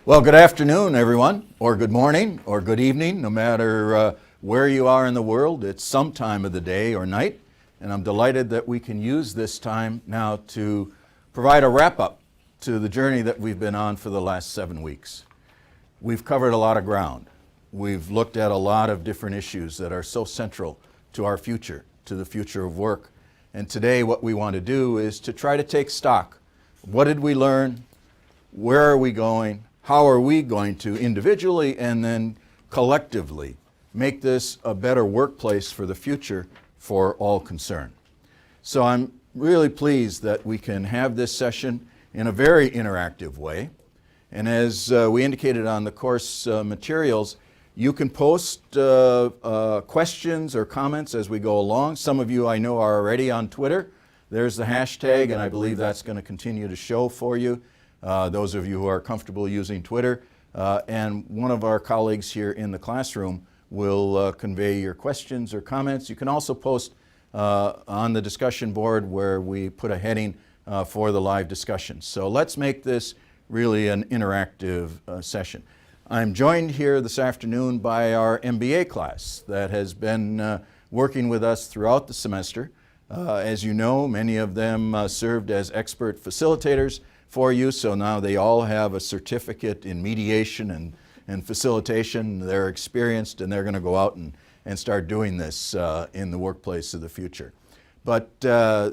Well, good afternoon, everyone, or good morning, or good evening, no matter where you are in the world. It's some time of the day or night, and I'm delighted that we can use this time now to provide a wrap-up to the journey that we've been on for the last 7 weeks. We've covered a lot of ground. We've looked at a lot of different issues that are so central to our future, to the future of work. And today what we want to do is to try to take stock. What did we learn? Where are we going? How are we going to individually and then collectively make this a better workplace for the future for all concerned? So I'm really pleased that we can have this session in a very interactive way. And as we indicated on the course materials, you can post questions or comments as we go along. Some of you I know are already on Twitter. There's the hashtag, and I believe that's going to continue to show for you. Those of you who are comfortable using Twitter, and one of our colleagues here in the classroom will convey your questions or comments. You can also post on the discussion board where we put a heading for the live discussion. So let's make this really an interactive session. I'm joined here this afternoon by our MBA class that has been working with us throughout the semester. As you know, many of them served as expert facilitators for you, so now they all have a certificate in mediation and facilitation. They're experienced and they're going to go out and start doing this in the workplace of the future. But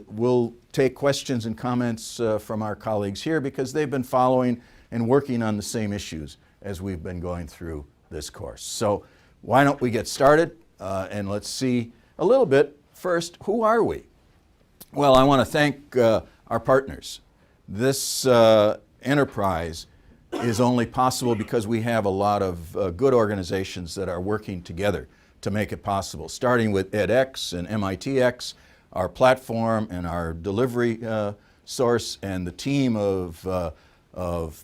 we'll take questions and comments from our colleagues here because they've been following and working on the same issues as we've been going through this course. So why don't we get started and let's see a little bit. First, who are we? Well, I want to thank our partners. This enterprise is only possible because we have a lot of good organizations that are working together to make it possible, starting with edX and MITx, our platform and our delivery source, and the team of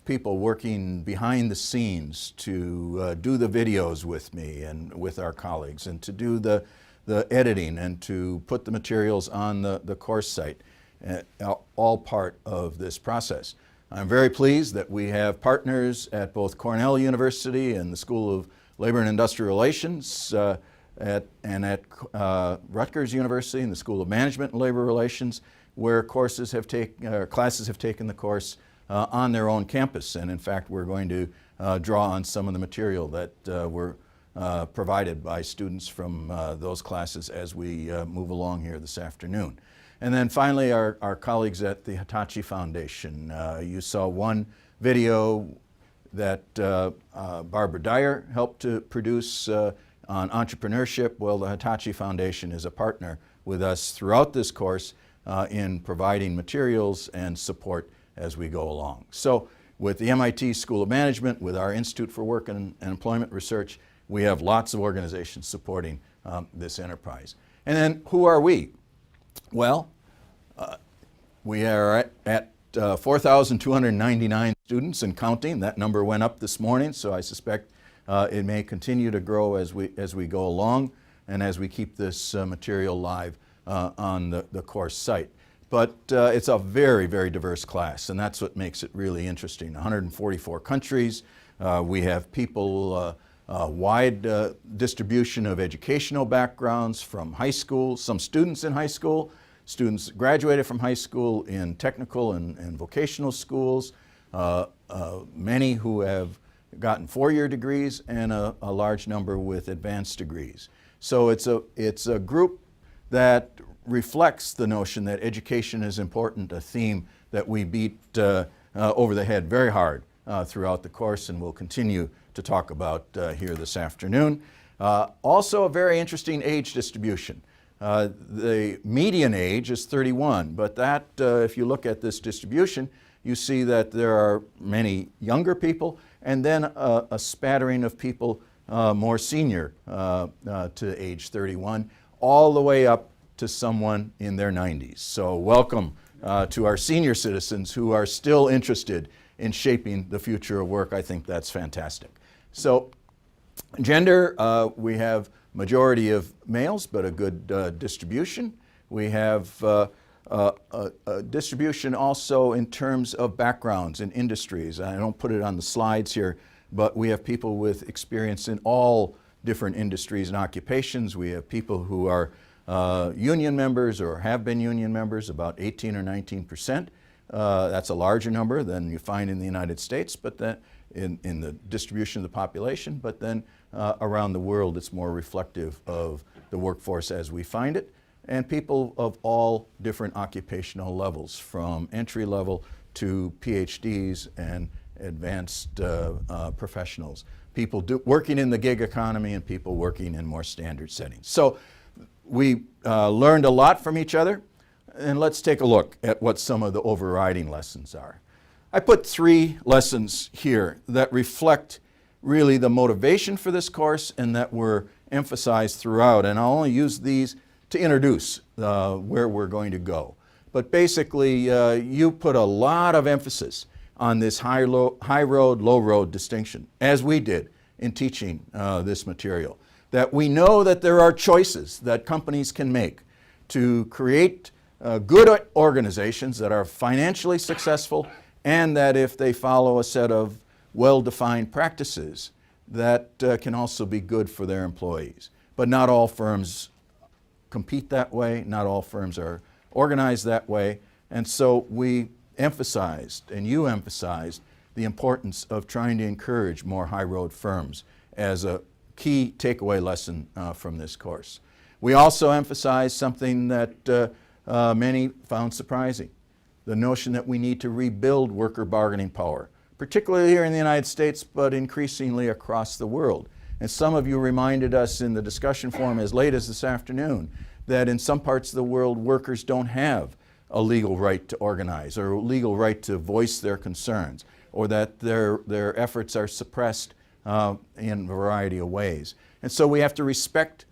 people working behind the scenes to do the videos with me and with our colleagues, and to do the editing and to put the materials on the course site. All part of this process. I'm very pleased that we have partners at both Cornell University and the School of Labor and Industrial Relations and at Rutgers University and the School of Management and Labor Relations, where classes have taken the course on their own campus. And in fact, we're going to draw on some of the material that were provided by students from those classes as we move along here this afternoon. And then finally, our colleagues at the Hitachi Foundation. You saw one video that Barbara Dyer helped to produce on entrepreneurship. Well, the Hitachi Foundation is a partner with us throughout this course in providing materials and support as we go along. So with the MIT School of Management, with our Institute for Work and Employment Research, we have lots of organizations supporting this enterprise. And then who are we? Well, we are at 4,299 students and counting. That number went up this morning, so I suspect it may continue to grow as we go along and as we keep this material live on the course site. But it's a very, very diverse class, and that's what makes it really interesting. 144 countries. We have people, wide distribution of educational backgrounds from high school, some students in high school, students graduated from high school in technical and vocational schools, many who have gotten 4-year degrees, and a large number with advanced degrees. So it's a group that reflects the notion that education is important, a theme that we beat over the head very hard throughout the course and will continue to talk about here this afternoon. Also a very interesting age distribution. The median age is 31, but that, if you look at this distribution, you see that there are many younger people and then a spattering of people more senior to age 31, all the way up to someone in their 90s. So welcome to our senior citizens who are still interested in shaping the future of work. I think that's fantastic. So gender, we have majority of males, but a good distribution. We have a distribution also in terms of backgrounds and industries. I don't put it on the slides here, but we have people with experience in all different industries and occupations. We have people who are union members or have been union members, about 18 or 19%. That's a larger number than you find in the United States, but then in the distribution of the population, but then around the world it's more reflective of the workforce as we find it, and people of all different occupational levels, from entry level to PhDs and advanced professionals. People working in the gig economy and people working in more standard settings. So we learned a lot from each other, and let's take a look at what some of the overriding lessons are. I put 3 lessons here that reflect really the motivation for this course and that were emphasized throughout, and I'll only use these to introduce where we're going to go. But basically, you put a lot of emphasis on this high road, low road distinction, as we did in teaching this material. That we know that there are choices that companies can make to create good organizations that are financially successful, and that if they follow a set of well-defined practices, that can also be good for their employees. But not all firms compete that way, not all firms are organized that way, and so we emphasized, and you emphasized, the importance of trying to encourage more high-road firms as a key takeaway lesson from this course. We also emphasized something that many found surprising, the notion that we need to rebuild worker bargaining power, particularly here in the United States, but increasingly across the world. And some of you reminded us in the discussion forum as late as this afternoon that in some parts of the world workers don't have a legal right to organize or a legal right to voice their concerns, or that their efforts are suppressed in a variety of ways. And so we have to respect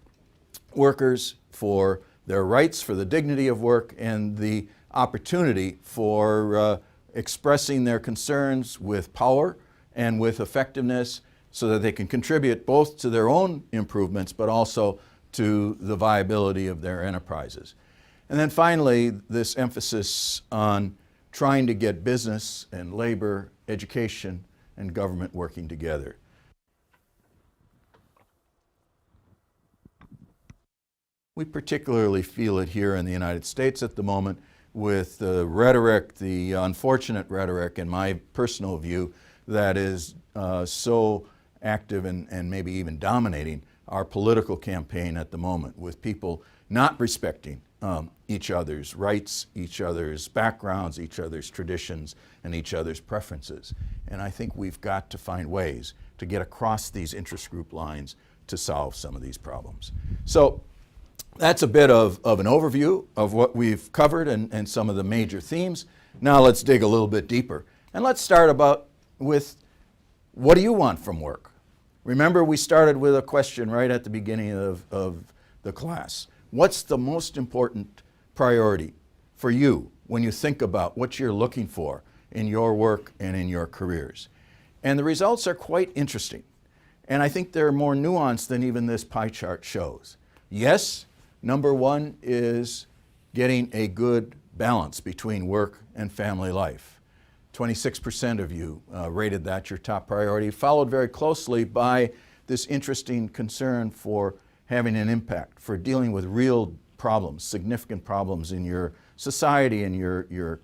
workers for their rights, for the dignity of work, and the opportunity for expressing their concerns with power and with effectiveness so that they can contribute both to their own improvements but also to the viability of their enterprises. And then finally, this emphasis on trying to get business and labor, education, and government working together. We particularly feel it here in the United States at the moment with the rhetoric, the unfortunate rhetoric, in my personal view, that is so active and maybe even dominating our political campaign at the moment, with people not respecting each other's rights, each other's backgrounds, each other's traditions, and each other's preferences. And I think we've got to find ways to get across these interest group lines to solve some of these problems. So that's a bit of an overview of what we've covered and some of the major themes. Now let's dig a little bit deeper. And let's start with what do you want from work? Remember, we started with a question right at the beginning of the class. What's the most important priority for you when you think about what you're looking for in your work and in your careers? And the results are quite interesting. And I think they're more nuanced than even this pie chart shows. Yes, number 1 is getting a good balance between work and family life. 26% of you rated that your top priority, followed very closely by this interesting concern for having an impact, for dealing with real problems, significant problems in your society and your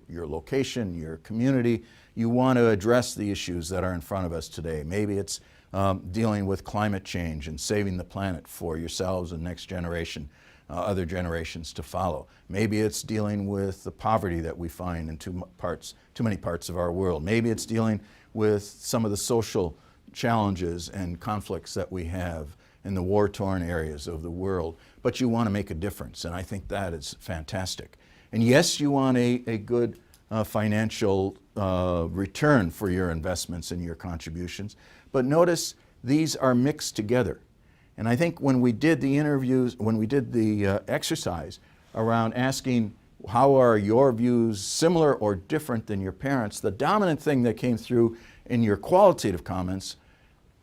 location, your community. You want to address the issues that are in front of us today. Maybe it's dealing with climate change and saving the planet for yourselves and next generation, other generations to follow. Maybe it's dealing with the poverty that we find in too many parts of our world. Maybe it's dealing with some of the social challenges and conflicts that we have in the war-torn areas of the world. But you want to make a difference, and I think that is fantastic. And yes, you want a good financial return for your investments and your contributions. But notice these are mixed together. And I think when we did the interviews, when we did the exercise around asking how are your views similar or different than your parents, the dominant thing that came through in your qualitative comments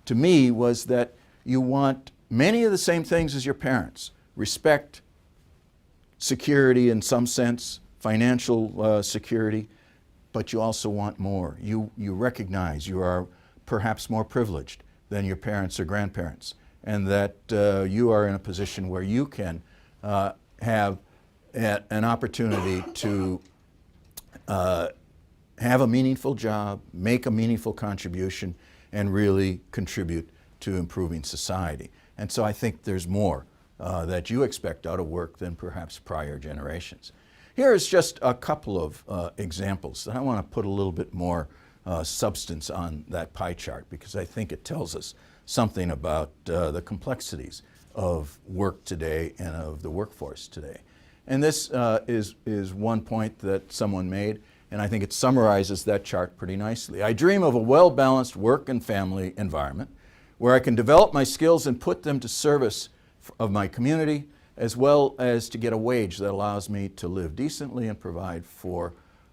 to me was that you want many of the same things as your parents: respect, security in some sense, financial security, but you also want more. You recognize you are perhaps more privileged than your parents or grandparents, and that you are in a position where you can have an opportunity to have a meaningful job, make a meaningful contribution, and really contribute to improving society. And so I think there's more that you expect out of work than perhaps prior generations. Here's just a couple of examples. I want to put a little bit more substance on that pie chart because I think it tells us something about the complexities of work today and of the workforce today. And this is one point that someone made, and I think it summarizes that chart pretty nicely. I dream of a well-balanced work and family environment where I can develop my skills and put them to service of my community, as well as to get a wage that allows me to live decently and provide for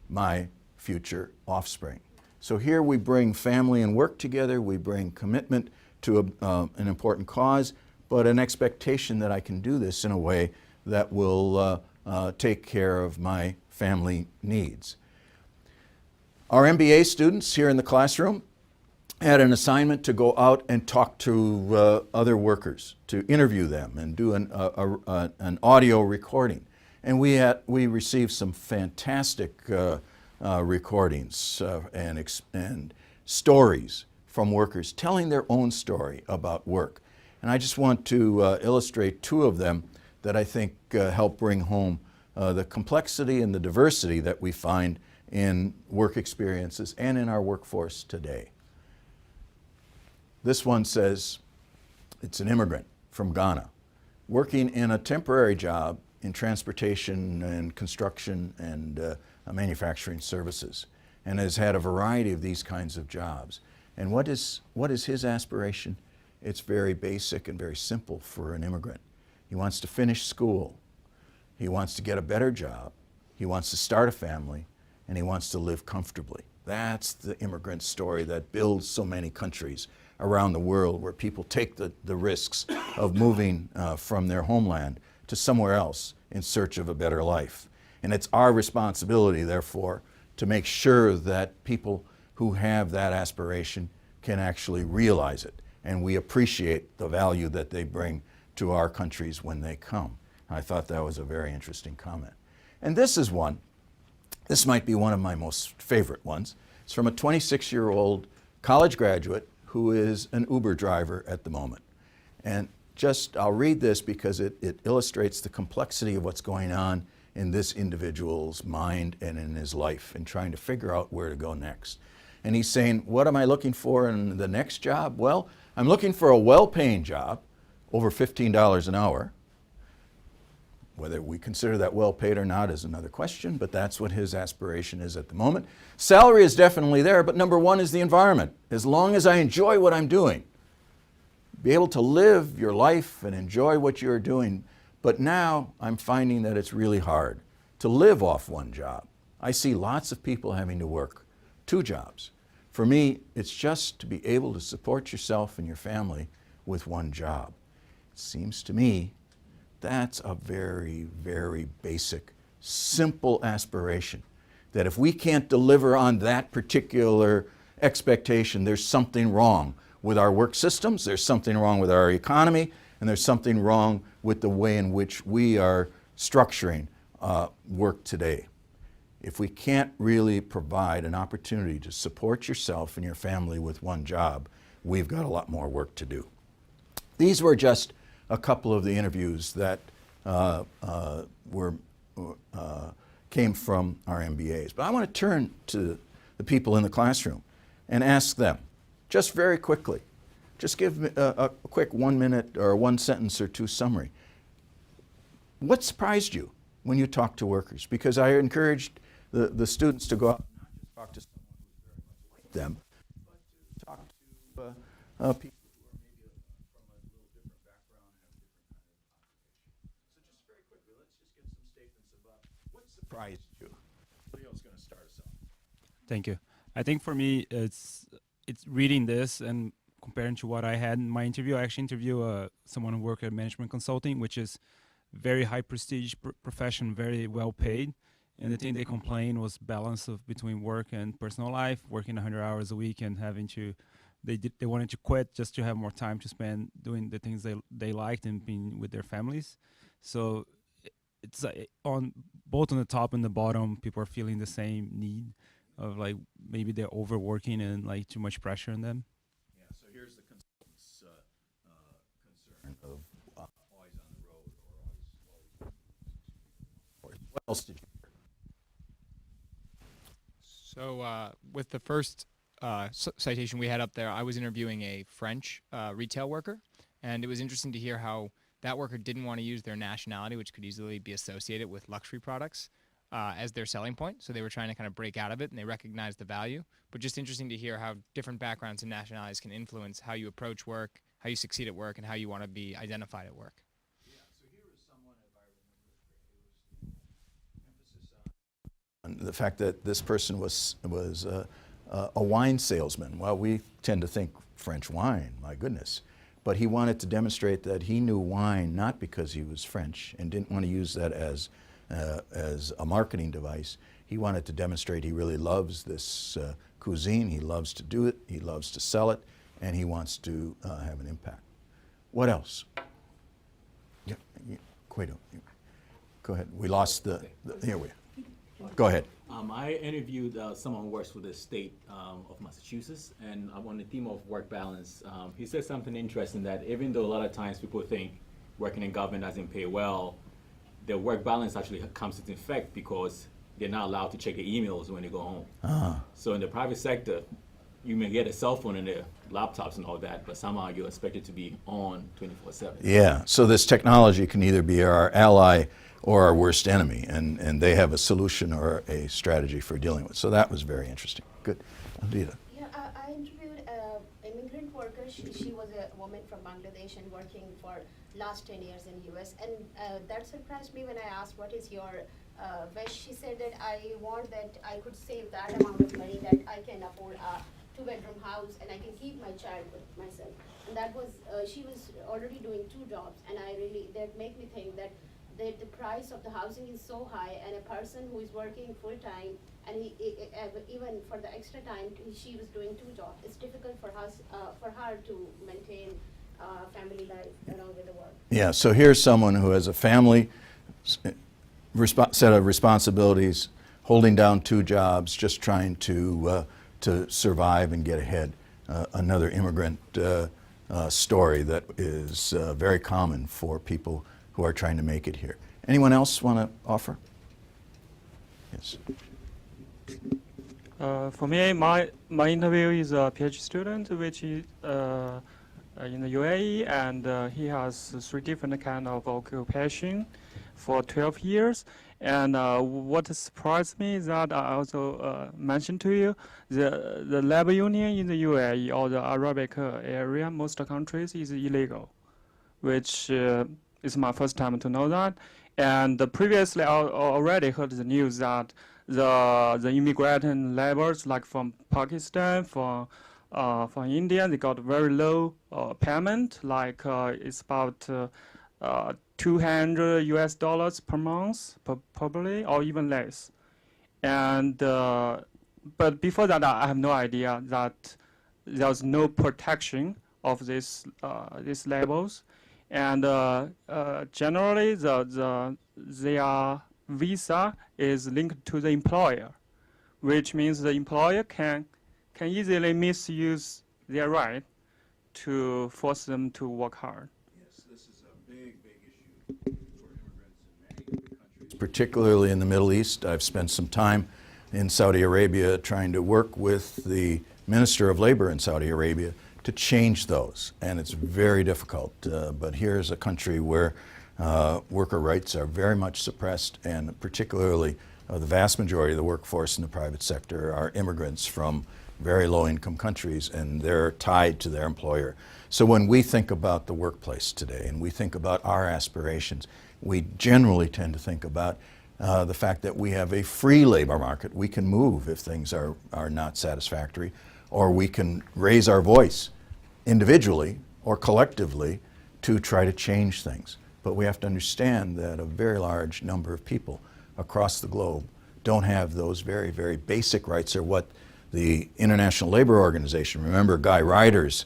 my future offspring. So here we bring family and work together, we bring commitment to an important cause, but an expectation that I can do this in a way that will take care of my family needs. Our MBA students here in the classroom had an assignment to go out and talk to other workers, to interview them and do an audio recording. And we received some fantastic recordings and stories from workers telling their own story about work. And I just want to illustrate two of them that I think help bring home the complexity and the diversity that we find in work experiences and in our workforce today. This one says it's an immigrant from Ghana working in a temporary job in transportation and construction and manufacturing services, and has had a variety of these kinds of jobs. And what is his aspiration? It's very basic and very simple for an immigrant. He wants to finish school. He wants to get a better job. He wants to start a family, and he wants to live comfortably. That's the immigrant story that builds so many countries around the world, where people take the risks of moving from their homeland to somewhere else in search of a better life. And it's our responsibility, therefore, to make sure that people who have that aspiration can actually realize it, and we appreciate the value that they bring to our countries when they come. I thought that was a very interesting comment. And this is one. This might be one of my most favorite ones. It's from a 26-year-old college graduate who is an Uber driver at the moment. And I'll read this because it illustrates the complexity of what's going on in this individual's mind and in his life and trying to figure out where to go next. And he's saying, what am I looking for in the next job? Well, I'm looking for a well-paying job, over $15 an hour. Whether we consider that well-paid or not is another question, but that's what his aspiration is at the moment. Salary is definitely there, but number one is the environment. As long as I enjoy what I'm doing, be able to live your life and enjoy what you're doing. But now I'm finding that it's really hard to live off one job. I see lots of people having to work two jobs. For me, it's just to be able to support yourself and your family with one job. It seems to me that's a very, very basic, simple aspiration, that if we can't deliver on that particular expectation, there's something wrong with our work systems, there's something wrong with our economy, and there's something wrong with the way in which we are structuring work today. If we can't really provide an opportunity to support yourself and your family with one job, we've got a lot more work to do. These were just a couple of the interviews that came from our MBAs. But I want to turn to the people in the classroom and ask them, just very quickly, just give me a quick 1 minute or 1 sentence or 2 summary. What surprised you when you talked to workers? Because I encouraged the students to go out and not just talk to someone who's very much like them, but to talk to people who are maybe from a little different background and have a different kind of occupation. So just very quickly, let's just get some statements about what surprised you. Leo's going to start us off. Thank you. I think for me, it's reading this and comparing to what I had in my interview. I actually interviewed someone who worked at management consulting, which is very high prestige profession, very well paid. And the thing they complained was balance of between work and personal life, working 100 hours a week and having to, they wanted to quit just to have more time to spend doing the things they liked and being with their families. So it's on both on the top and the bottom, people are feeling the same need of like maybe they're overworking and like too much pressure on them. Yeah, so here's the consultant's concern of always on the road or always. What else did you hear? So with the first citation we had up there, I was interviewing a French retail worker, and it was interesting to hear how that worker didn't want to use their nationality, which could easily be associated with luxury products, as their selling point. So they were trying to kind of break out of it, and they recognized the value. But just interesting to hear how different backgrounds and nationalities can influence how you approach work, how you succeed at work, and how you want to be identified at work. Yeah, so here is someone, if I remember, it was the emphasis on the fact that this person was a wine salesman. Well, we tend to think French wine, my goodness. But he wanted to demonstrate that he knew wine not because he was French and didn't want to use that as a marketing device. He wanted to demonstrate he really loves this cuisine, he loves to do it, he loves to sell it, and he wants to have an impact. What else? Yeah, Cueto, go ahead. We lost here we are. Go ahead. I interviewed someone who works for the state of Massachusetts, and on the theme of work balance, he said something interesting that even though a lot of times people think working in government doesn't pay well, the work balance actually comes into effect because they're not allowed to check their emails when they go home. So in the private sector, you may get a cell phone and their laptops and all that, but somehow you're expected to be on 24/7. Yeah, so this technology can either be our ally or our worst enemy, and they have a solution or a strategy for dealing with. So that was very interesting. Good. Andita. Yeah, I interviewed an immigrant worker. She was a woman from Bangladesh and working for last 10 years in US. And that surprised me when I asked, what is your wish? She said that I want that I could save that amount of money that I can afford a two-bedroom house and I can keep my child with myself. And that was, she was already doing 2 jobs. And that made me think that the price of the housing is so high, and a person who is working full-time, and even for the extra time, she was doing 2 jobs. It's difficult for her to maintain family life along with the work. Yeah, so here's someone who has a family, set of responsibilities, holding down 2 jobs, just trying to survive and get ahead. Another immigrant story that is very common for people who are trying to make it here. Anyone else want to offer? Yes. For me, my interview is a PhD student, which is in the UAE, and he has 3 different kind of occupation for 12 years. And what surprised me is that I also mentioned to you, the labor union in the UAE or the Arabic area, most countries, is illegal, which it's my first time to know that. And previously, I already heard the news that the immigrant laborers, like from Pakistan, from India, they got very low payment, like it's about $200 US per month, probably, or even less. And but before that, I have no idea that there's no protection of these labels. And generally, their visa is linked to the employer, which means the employer can easily misuse their right to force them to work hard. Yes, this is a big issue for immigrants in many countries, particularly in the Middle East. I've spent some time in Saudi Arabia trying to work with the Minister of Labor in Saudi Arabia to change those, and it's very difficult. But here's a country where worker rights are very much suppressed, and particularly the vast majority of the workforce in the private sector are immigrants from very low-income countries, and they're tied to their employer. So when we think about the workplace today, and we think about our aspirations, we generally tend to think about the fact that we have a free labor market. We can move if things are not satisfactory, or we can raise our voice individually or collectively to try to change things. But we have to understand that a very large number of people across the globe don't have those very, very basic rights, or what the International Labor Organization, remember Guy Ryder's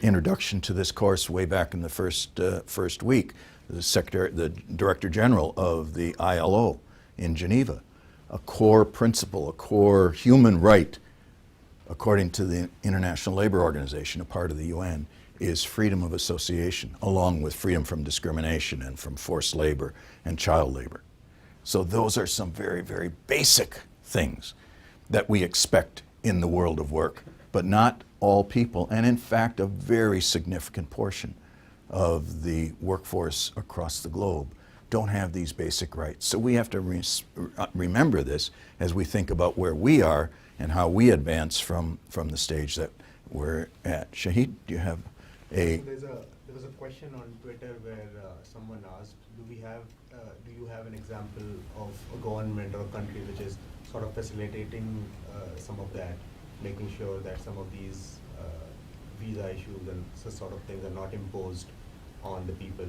introduction to this course way back in the first week, the Director General of the ILO in Geneva, a core principle, a core human right, according to the International Labor Organization, a part of the UN, is freedom of association, along with freedom from discrimination and from forced labor and child labor. So those are some very, very basic things that we expect in the world of work, but not all people, and in fact a very significant portion of the workforce across the globe don't have these basic rights. So we have to remember this as we think about where we are and how we advance from the stage that we're at. Shahid, do you have a... There was a question on Twitter where someone asked, do you have an example of a government or a country which is sort of facilitating some of that, making sure that some of these visa issues and such sort of things are not imposed on the people,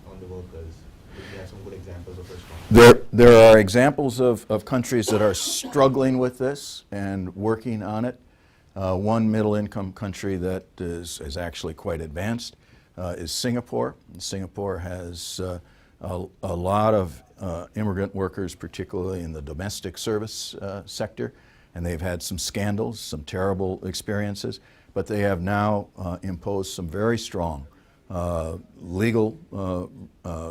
on the workers? Do you have some good examples of response? There are examples of countries that are struggling with this and working on it. One middle-income country that is actually quite advanced is Singapore. Singapore has a lot of immigrant workers, particularly in the domestic service sector, and they've had some scandals, some terrible experiences, but they have now imposed some very strong legal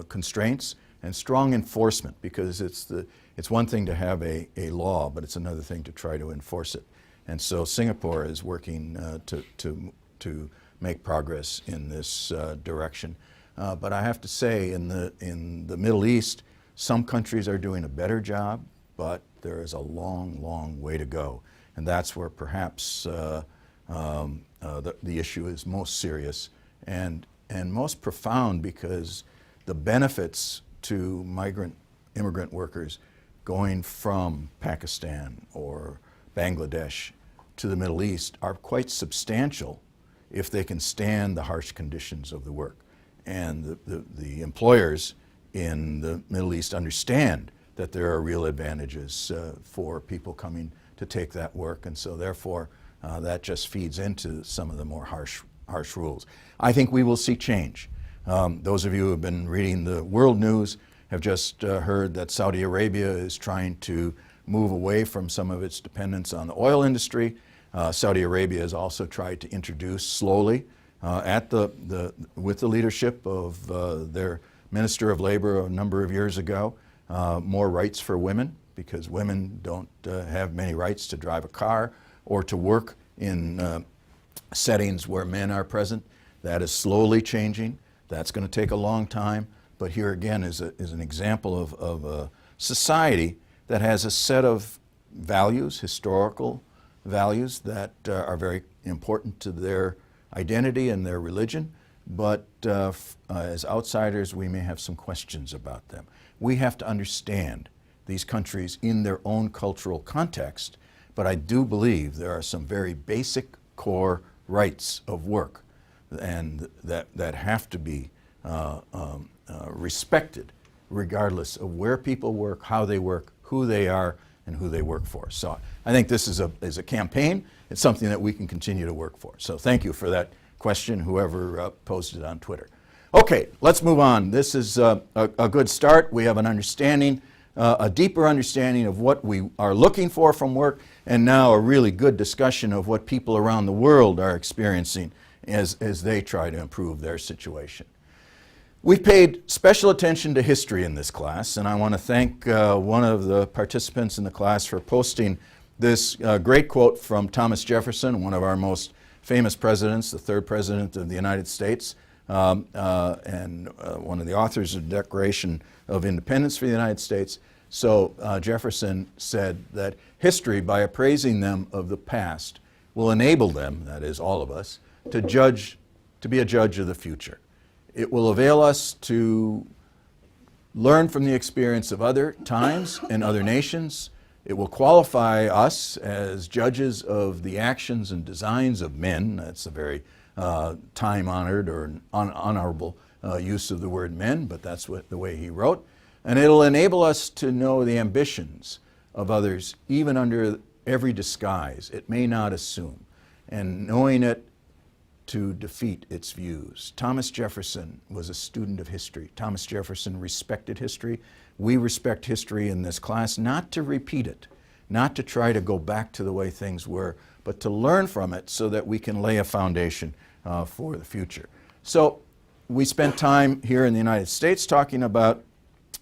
constraints and strong enforcement, because it's one thing to have a law, but it's another thing to try to enforce it. And so Singapore is working to make progress in this direction. But I have to say, in the Middle East, some countries are doing a better job, but there is a long, long way to go. And that's where perhaps the issue is most serious and most profound, because the benefits to immigrant workers going from Pakistan or Bangladesh to the Middle East are quite substantial if they can stand the harsh conditions of the work. And the employers in the Middle East understand that there are real advantages for people coming to take that work, and so therefore that just feeds into some of the more harsh rules. I think we will see change. Those of you who have been reading the world news have just heard that Saudi Arabia is trying to move away from some of its dependence on the oil industry. Saudi Arabia has also tried to introduce slowly, with the leadership of their Minister of Labor a number of years ago, more rights for women, because women don't have many rights to drive a car or to work in settings where men are present. That is slowly changing. That's going to take a long time, but here again is an example of a society that has a set of values, historical values, that are very important to their identity and their religion, but as outsiders we may have some questions about them. We have to understand these countries in their own cultural context, but I do believe there are some very basic core rights of work and that have to be respected regardless of where people work, how they work, who they are, and who they work for. So I think this is a campaign. It's something that we can continue to work for. So thank you for that question, whoever posted it on Twitter. Okay, let's move on. This is a good start. We have an understanding, a deeper understanding of what we are looking for from work, and now a really good discussion of what people around the world are experiencing as they try to improve their situation. We've paid special attention to history in this class, and I want to thank one of the participants in the class for posting this great quote from Thomas Jefferson, one of our most famous presidents, the third president of the United States, and one of the authors of the Declaration of Independence for the United States. So Jefferson said that history, by appraising them of the past, will enable them, that is all of us, to be a judge of the future. It will avail us to learn from the experience of other times and other nations. It will qualify us as judges of the actions and designs of men. That's a very time-honored or honorable use of the word men, but that's the way he wrote. And it'll enable us to know the ambitions of others, even under every disguise it may not assume, and knowing it to defeat its views. Thomas Jefferson was a student of history. Thomas Jefferson respected history. We respect history in this class, not to repeat it, not to try to go back to the way things were, but to learn from it so that we can lay a foundation for the future. So we spent time here in the United States talking about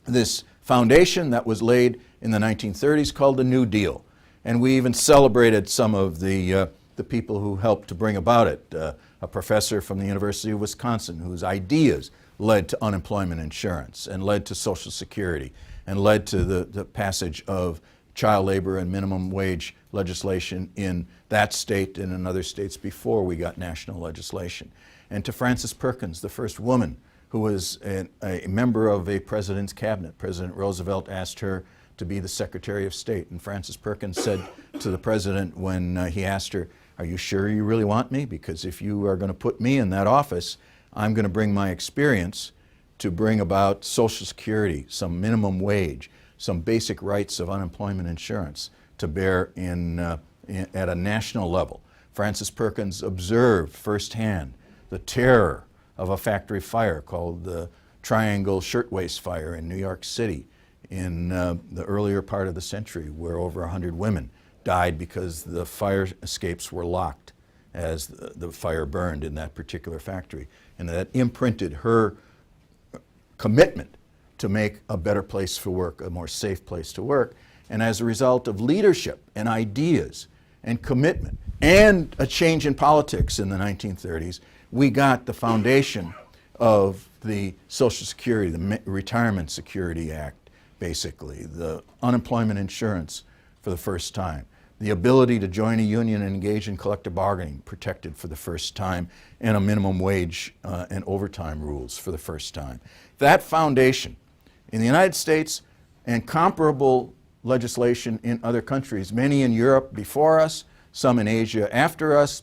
this foundation that was laid in the 1930s called the New Deal. And we even celebrated some of the people who helped to bring about it. A professor from the University of Wisconsin whose ideas led to unemployment insurance and led to Social Security and led to the passage of child labor and minimum wage legislation in that state and in other states before we got national legislation. And to Frances Perkins, the first woman who was a member of a president's cabinet. President Roosevelt asked her to be the Secretary of State, and Frances Perkins said to the president when he asked her, "Are you sure you really want me? Because if you are going to put me in that office, I'm going to bring my experience to bring about Social Security, some minimum wage, some basic rights of unemployment insurance to bear at a national level." Frances Perkins observed firsthand the terror of a factory fire called the Triangle Shirtwaist Fire in New York City in the earlier part of the century, where over 100 women died because the fire escapes were locked as the fire burned in that particular factory. And that imprinted her commitment to make a better place for work, a more safe place to work. And as a result of leadership and ideas and commitment and a change in politics in the 1930s, we got the foundation of the Social Security, the Retirement Security Act, basically, the unemployment insurance for the first time, the ability to join a union and engage in collective bargaining protected for the first time, and a minimum wage and overtime rules for the first time. That foundation in the United States and comparable legislation in other countries, many in Europe before us, some in Asia after us,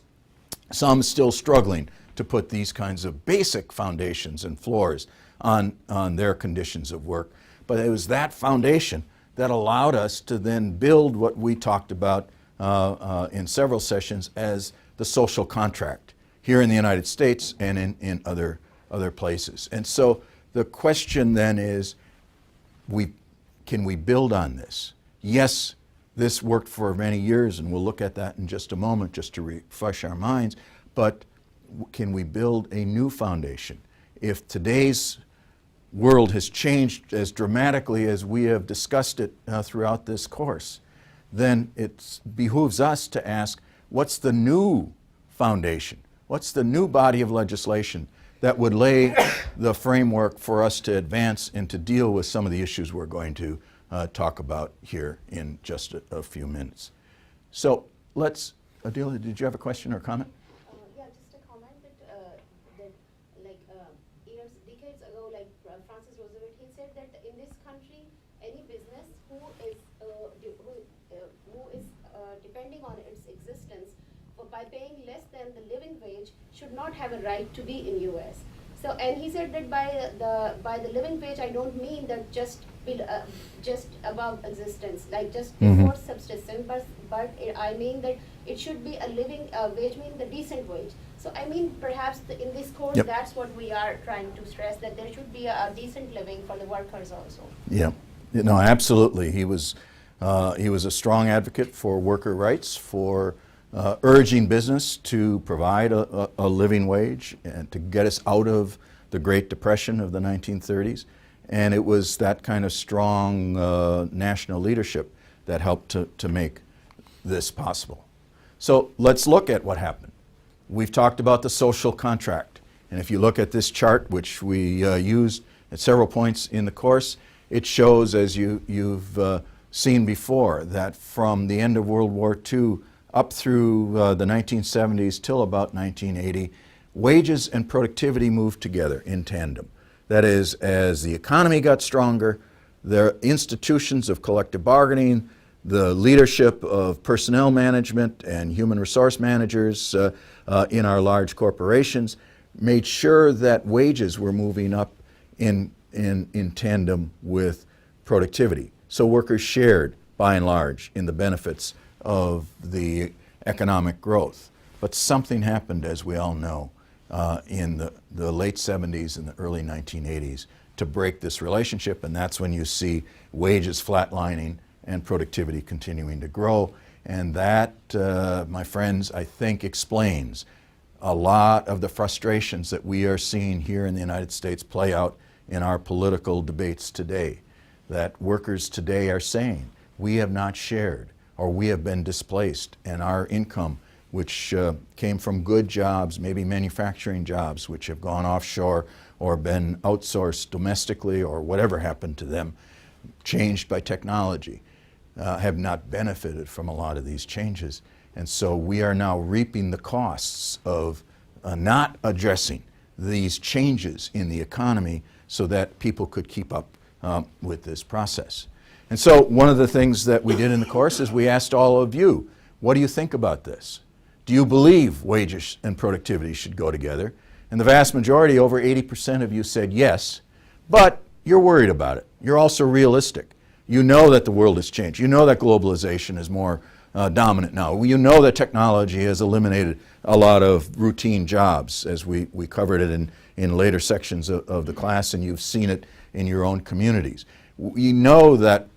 some still struggling to put these kinds of basic foundations and floors on their conditions of work. But it was that foundation that allowed us to then build what we talked about in several sessions as the social contract here in the United States and in other places. And so the question then is, can we build on this? Yes, this worked for many years, and we'll look at that in just a moment just to refresh our minds, but can we build a new foundation? If today's world has changed as dramatically as we have discussed it throughout this course, then it behooves us to ask, what's the new foundation? What's the new body of legislation that would lay the framework for us to advance and to deal with some of the issues we're going to talk about here in just a few minutes? So let's, Adela, did you have a question or comment? Yeah, just a comment that years, decades ago, Francis Roosevelt, he said that in this country, any business who is depending on its existence by paying less than the living wage should not have a right to be in U.S. So, and he said that by the living wage, I don't mean that just above existence, like just before subsistence, but I mean that it should be a living wage, mean the decent wage. So I mean, perhaps in this course, that's what we are trying to stress, that there should be a decent living for the workers also. Yeah, no, absolutely. He was a strong advocate for worker rights, for urging business to provide a living wage and to get us out of the Great Depression of the 1930s. And it was that kind of strong national leadership that helped to make this possible. So let's look at what happened. We've talked about the social contract. And if you look at this chart, which we used at several points in the course, it shows, as you've seen before, that from the end of World War II up through the 1970s till about 1980, wages and productivity moved together in tandem. That is, as the economy got stronger, the institutions of collective bargaining, the leadership of personnel management and human resource managers in our large corporations made sure that wages were moving up in tandem with productivity. So workers shared, by and large, in the benefits of the economic growth. But something happened, as we all know, in the late 70s and the early 1980s to break this relationship, and that's when you see wages flatlining and productivity continuing to grow. And that, my friends, I think explains a lot of the frustrations that we are seeing here in the United States play out in our political debates today. That workers today are saying, we have not shared, or we have been displaced, and our income, which came from good jobs, maybe manufacturing jobs, which have gone offshore or been outsourced domestically or whatever happened to them, changed by technology, have not benefited from a lot of these changes. And so we are now reaping the costs of not addressing these changes in the economy so that people could keep up with this process. And so one of the things that we did in the course is we asked all of you, what do you think about this? Do you believe wages and productivity should go together? And the vast majority, over 80% of you said yes, but you're worried about it. You're also realistic. You know that the world has changed. You know that globalization is more dominant now. You know that technology has eliminated a lot of routine jobs, as we covered it in later sections of the class, and you've seen it in your own communities. You know that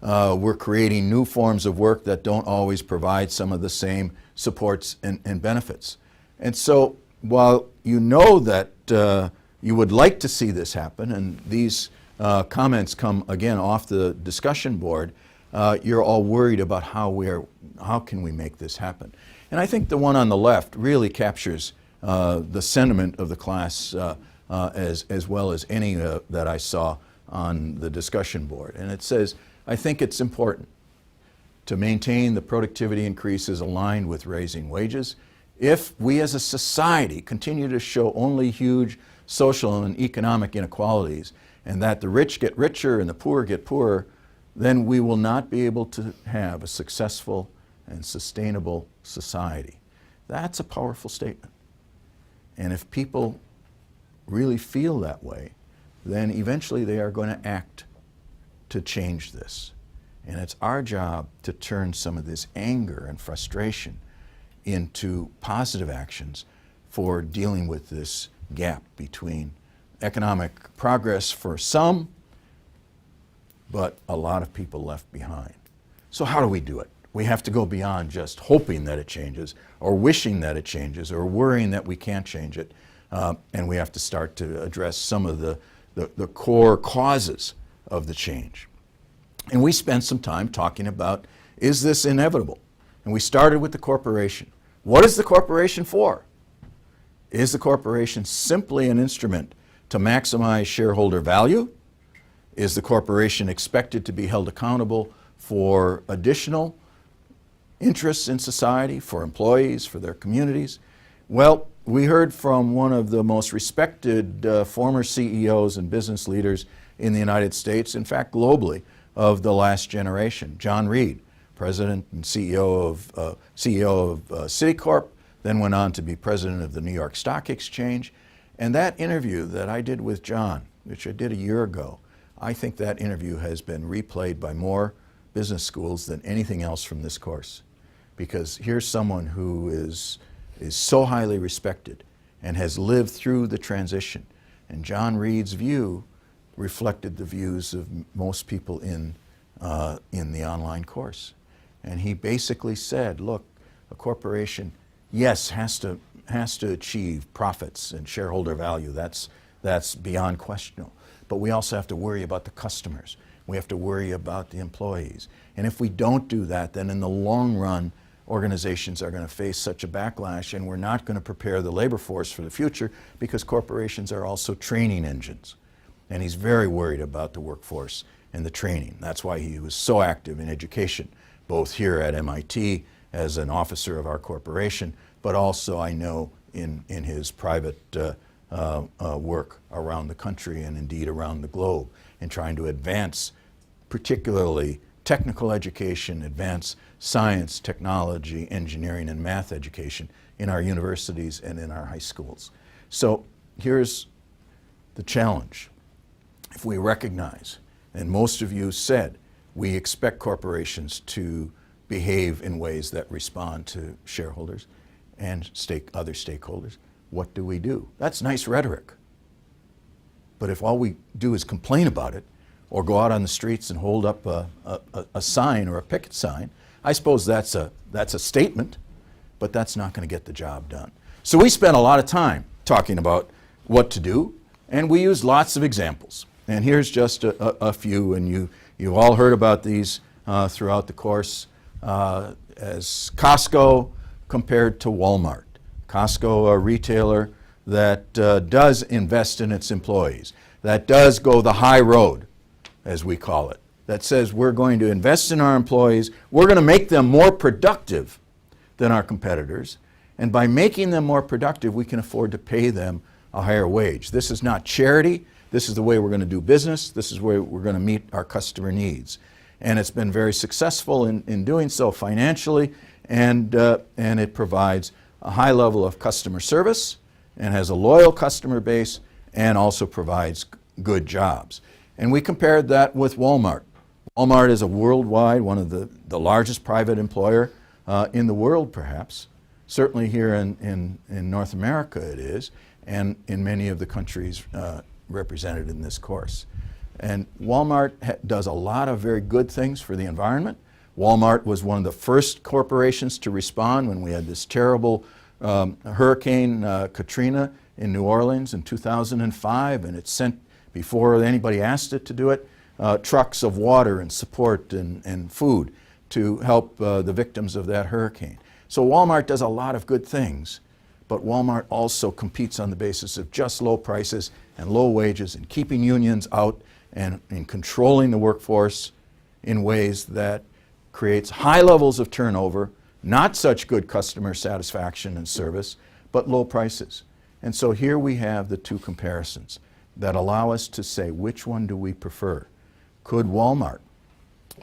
we're creating new forms of work that don't always provide some of the same supports and benefits. And so while you know that you would like to see this happen, and these comments come again off the discussion board, you're all worried about how can we make this happen. And I think the one on the left really captures the sentiment of the class as well as any that I saw on the discussion board. And it says, I think it's important to maintain the productivity increases aligned with raising wages. If we as a society continue to show only huge social and economic inequalities, and that the rich get richer and the poor get poorer, then we will not be able to have a successful and sustainable society. That's a powerful statement. And if people really feel that way, then eventually they are going to act to change this. And it's our job to turn some of this anger and frustration into positive actions for dealing with this gap between economic progress for some, but a lot of people left behind. So how do we do it? We have to go beyond just hoping that it changes, or wishing that it changes, or worrying that we can't change it. And we have to start to address some of the core causes of the change. And we spent some time talking about, is this inevitable? And we started with the corporation. What is the corporation for? Is the corporation simply an instrument to maximize shareholder value? Is the corporation expected to be held accountable for additional interests in society, for employees, for their communities? Well, we heard from one of the most respected former CEOs and business leaders in the United States, in fact globally, of the last generation, John Reed, president and CEO of Citicorp, then went on to be president of the New York Stock Exchange. And that interview that I did with John, which I did a year ago, I think that interview has been replayed by more business schools than anything else from this course. Because here's someone who is so highly respected and has lived through the transition. And John Reed's view reflected the views of most people in the online course. And he basically said, look, a corporation, yes, has to achieve profits and shareholder value. That's beyond question. But we also have to worry about the customers. We have to worry about the employees. And if we don't do that, then in the long run, organizations are going to face such a backlash, and we're not going to prepare the labor force for the future, because corporations are also training engines. And he's very worried about the workforce and the training. That's why he was so active in education, both here at MIT as an officer of our corporation, but also I know in his private work around the country and indeed around the globe in trying to advance particularly technical education, advanced science, technology, engineering, and math education in our universities and in our high schools. So here's the challenge. If we recognize, and most of you said, we expect corporations to behave in ways that respond to shareholders and other stakeholders, what do? That's nice rhetoric. But if all we do is complain about it, or go out on the streets and hold up a sign or a picket sign, I suppose that's a statement, but that's not going to get the job done. So we spent a lot of time talking about what to do, and we used lots of examples. And here's just a few, and you've all heard about these throughout the course, as Costco compared to Walmart. Costco, a retailer that does invest in its employees, that does go the high road, as we call it, that says we're going to invest in our employees, we're going to make them more productive than our competitors, and by making them more productive, we can afford to pay them a higher wage. This is not charity. This is the way we're going to do business. This is where we're going to meet our customer needs. And it's been very successful in doing so financially, and it provides a high level of customer service and has a loyal customer base and also provides good jobs. And we compared that with Walmart. Walmart is a worldwide, one of the largest private employer in the world, perhaps. Certainly here in North America it is, and in many of the countries represented in this course. And Walmart does a lot of very good things for the environment. Walmart was one of the first corporations to respond when we had this terrible Hurricane Katrina in New Orleans in 2005, and it sent, before anybody asked it to do it, trucks of water and support and food to help the victims of that hurricane. So Walmart does a lot of good things, but Walmart also competes on the basis of just low prices and low wages and keeping unions out and controlling the workforce in ways that creates high levels of turnover, not such good customer satisfaction and service, but low prices. And so here we have the two comparisons that allow us to say, which one do we prefer? Could Walmart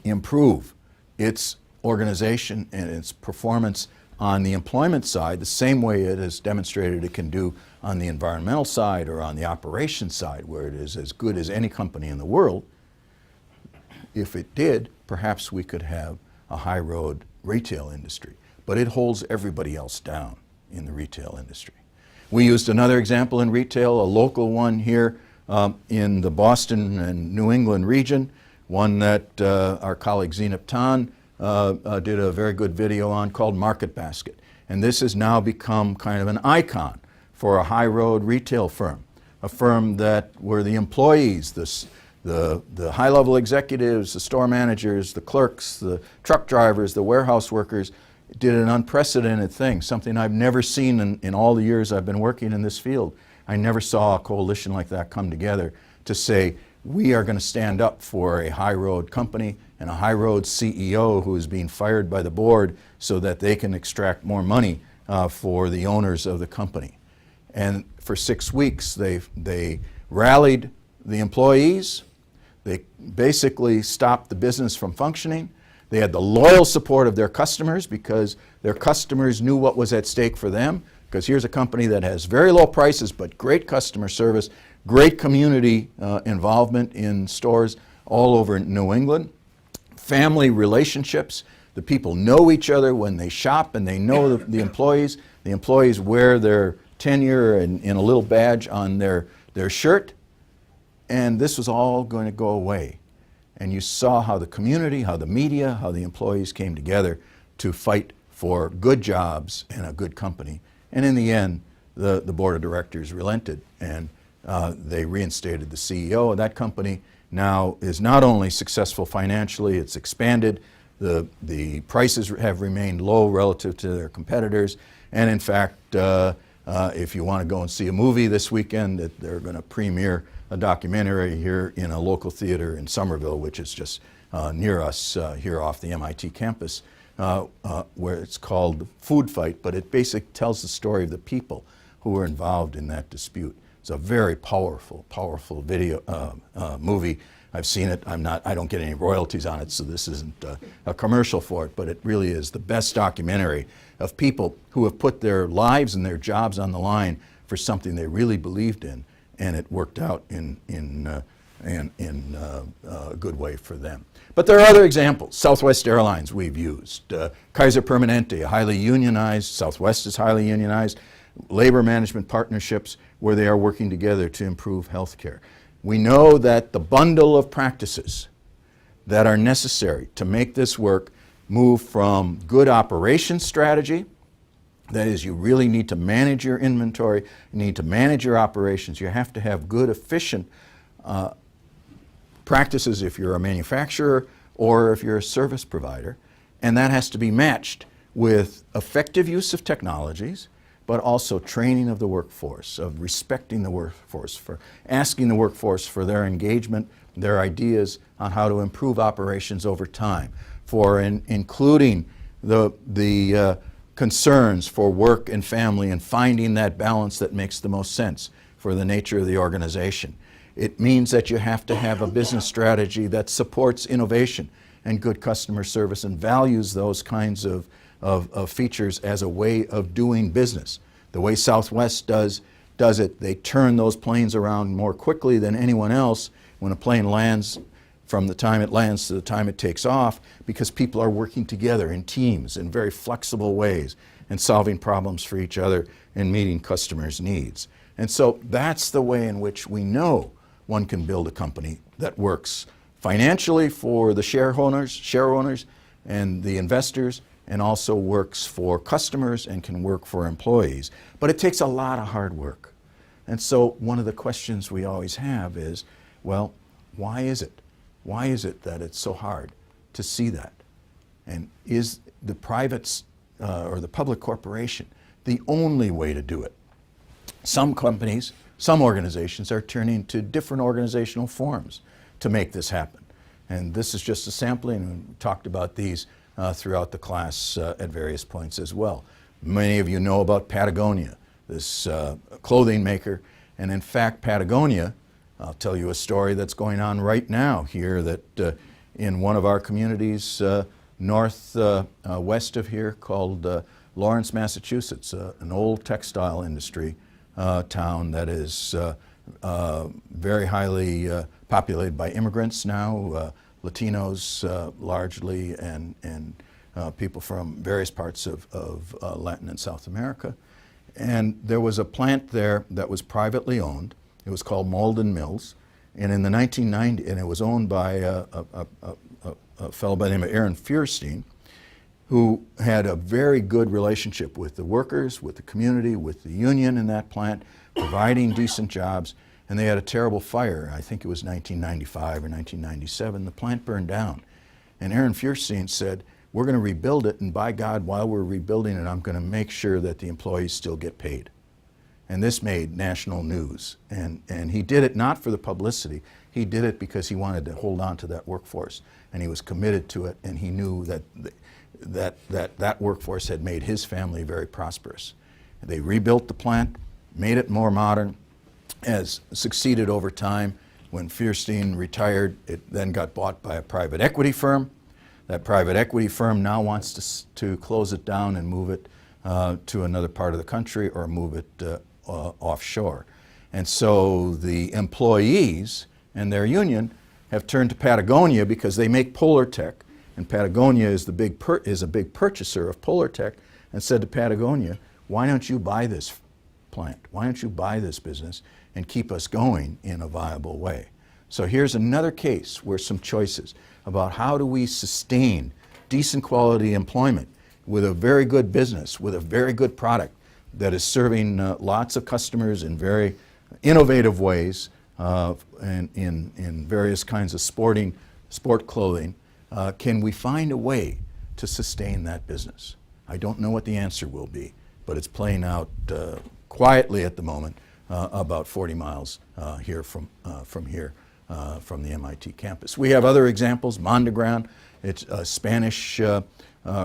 improve its organization and its performance on the employment side the same way it has demonstrated it can do on the environmental side or on the operations side, where it is as good as any company in the world? If it did, perhaps we could have a high road retail industry, but it holds everybody else down in the retail industry. We used another example in retail, a local one here in the Boston and New England region, one that our colleague Zenab Tan did a very good video on called Market Basket. And this has now become kind of an icon for a high road retail firm, a firm that where the employees, the high level executives, the store managers, the clerks, the truck drivers, the warehouse workers did an unprecedented thing, something I've never seen in all the years I've been working in this field. I never saw a coalition like that come together to say, we are going to stand up for a high road company and a high road CEO who is being fired by the board so that they can extract more money for the owners of the company. And for 6 weeks, they rallied the employees. They basically stopped the business from functioning. They had the loyal support of their customers because their customers knew what was at stake for them, because here's a company that has very low prices but great customer service, great community involvement in stores all over New England, family relationships. The people know each other when they shop, and they know the employees. The employees wear their tenure in a little badge on their shirt, and this was all going to go away. And you saw how the community, how the media, how the employees came together to fight for good jobs and a good company. And in the end, the board of directors relented, and they reinstated the CEO of that company. Now is not only successful financially, it's expanded. The prices have remained low relative to their competitors. And in fact, if you want to go and see a movie this weekend, they're going to premiere a documentary here in a local theater in Somerville, which is just near us here off the MIT campus, where it's called Food Fight, but it basically tells the story of the people who were involved in that dispute. It's a very powerful, powerful video movie I've seen it. I don't get any royalties on it, so this isn't a commercial for it, but it really is the best documentary of people who have put their lives and their jobs on the line for something they really believed in, and it worked out in a good way for them. But there are other examples. Southwest Airlines we've used. Kaiser Permanente, highly unionized. Southwest is highly unionized. Labor management partnerships where they are working together to improve health care. We know that the bundle of practices that are necessary to make this work move from good operations strategy, that is, you really need to manage your inventory, you need to manage your operations, you have to have good, efficient practices if you're a manufacturer or if you're a service provider, and that has to be matched with effective use of technologies, but also training of the workforce, of respecting the workforce, for asking the workforce for their engagement, their ideas on how to improve operations over time, for including the concerns for work and family and finding that balance that makes the most sense for the nature of the organization. It means that you have to have a business strategy that supports innovation and good customer service and values those kinds of features as a way of doing business. The way Southwest does it, they turn those planes around more quickly than anyone else when a plane lands, from the time it lands to the time it takes off, because people are working together in teams in very flexible ways and solving problems for each other and meeting customers' needs. And so that's the way in which we know one can build a company that works financially for the shareowners and the investors, and also works for customers and can work for employees. But it takes a lot of hard work. And so one of the questions we always have is, well, why is it? Why is it that it's so hard to see that? And is the private or the public corporation the only way to do it? Some companies, some organizations are turning to different organizational forms to make this happen. And this is just a sampling, and we talked about these throughout the class at various points as well. Many of you know about Patagonia, this clothing maker. And in fact, Patagonia, I'll tell you a story that's going on right now here, that in one of our communities west of here called Lawrence, Massachusetts, an old textile industry town that is very highly populated by immigrants now, Latinos largely, and people from various parts of Latin and South America. And there was a plant there that was privately owned. It was called Malden Mills, and in the 1990s, and it was owned by a fellow by the name of Aaron Feuerstein, who had a very good relationship with the workers, with the community, with the union in that plant, providing decent jobs. And they had a terrible fire. I think it was 1995 or 1997. The plant burned down. And Aaron Feuerstein said, we're going to rebuild it, and by God, while we're rebuilding it, I'm going to make sure that the employees still get paid. And this made national news. And he did it not for the publicity. He did it because he wanted to hold on to that workforce. And he was committed to it, and he knew that workforce had made his family very prosperous. They rebuilt the plant, made it more modern, has succeeded over time. When Feuerstein retired, it then got bought by a private equity firm. That private equity firm now wants to close it down and move it to another part of the country or move it offshore. And so the employees and their union have turned to Patagonia because they make Polar Tech, and Patagonia is a big purchaser of Polar Tech, and said to Patagonia, why don't you buy this plant? Why don't you buy this business and keep us going in a viable way? So here's another case where some choices about how do we sustain decent quality employment with a very good business, with a very good product that is serving lots of customers in very innovative ways, and in various kinds of sport clothing. Can we find a way to sustain that business? I don't know what the answer will be, but it's playing out quietly at the moment, about 40 miles here from the MIT campus. We have other examples. Mondegran, it's a Spanish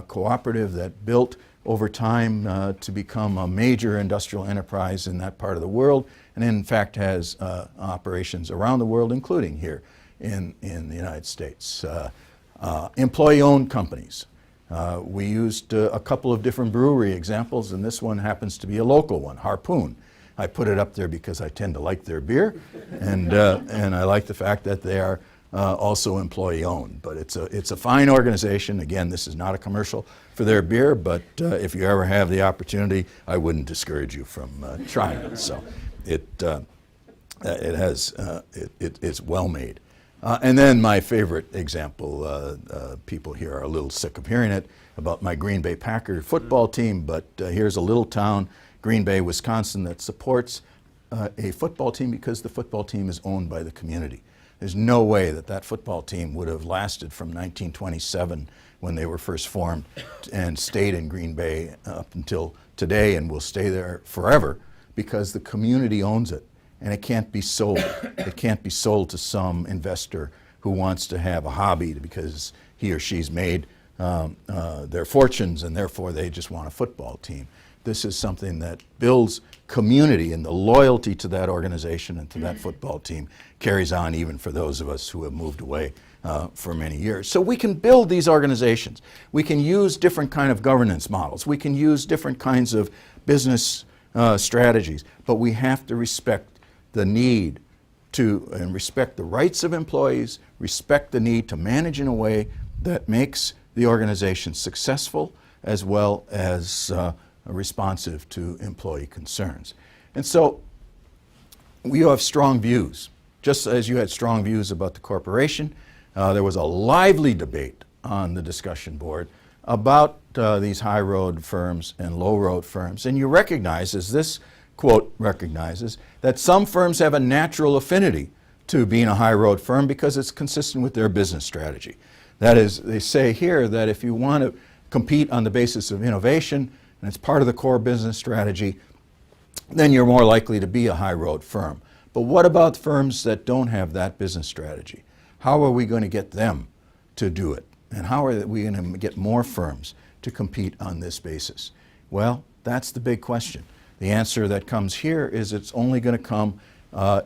cooperative that built over time to become a major industrial enterprise in that part of the world, and in fact has operations around the world, including here in the United States. Employee-owned companies. We used a couple of different brewery examples, and this one happens to be a local one, Harpoon. I put it up there because I tend to like their beer, and I like the fact that they are also employee-owned. But it's a fine organization. Again, this is not a commercial for their beer, but if you ever have the opportunity, I wouldn't discourage you from trying it. So it's well made. And then my favorite example, people here are a little sick of hearing it, about my Green Bay Packer football team, but here's a little town, Green Bay, Wisconsin, that supports a football team because the football team is owned by the community. There's no way that that football team would have lasted from 1927 when they were first formed and stayed in Green Bay up until today and will stay there forever because the community owns it. And it can't be sold. It can't be sold to some investor who wants to have a hobby because he or she's made their fortunes and therefore they just want a football team. This is something that builds community, and the loyalty to that organization and to that football team carries on even for those of us who have moved away for many years. So we can build these organizations. We can use different kind of governance models. We can use different kinds of business strategies, but we have to respect the need to, and respect the rights of employees, respect the need to manage in a way that makes the organization successful as well as responsive to employee concerns. And so we have strong views. Just as you had strong views about the corporation, there was a lively debate on the discussion board about these high road firms and low road firms. And you recognize, as this quote recognizes, that some firms have a natural affinity to being a high road firm because it's consistent with their business strategy. That is, they say here that if you want to compete on the basis of innovation and it's part of the core business strategy, then you're more likely to be a high road firm. But what about firms that don't have that business strategy? How are we going to get them to do it? And how are we going to get more firms to compete on this basis? Well, that's the big question. The answer that comes here is it's only going to come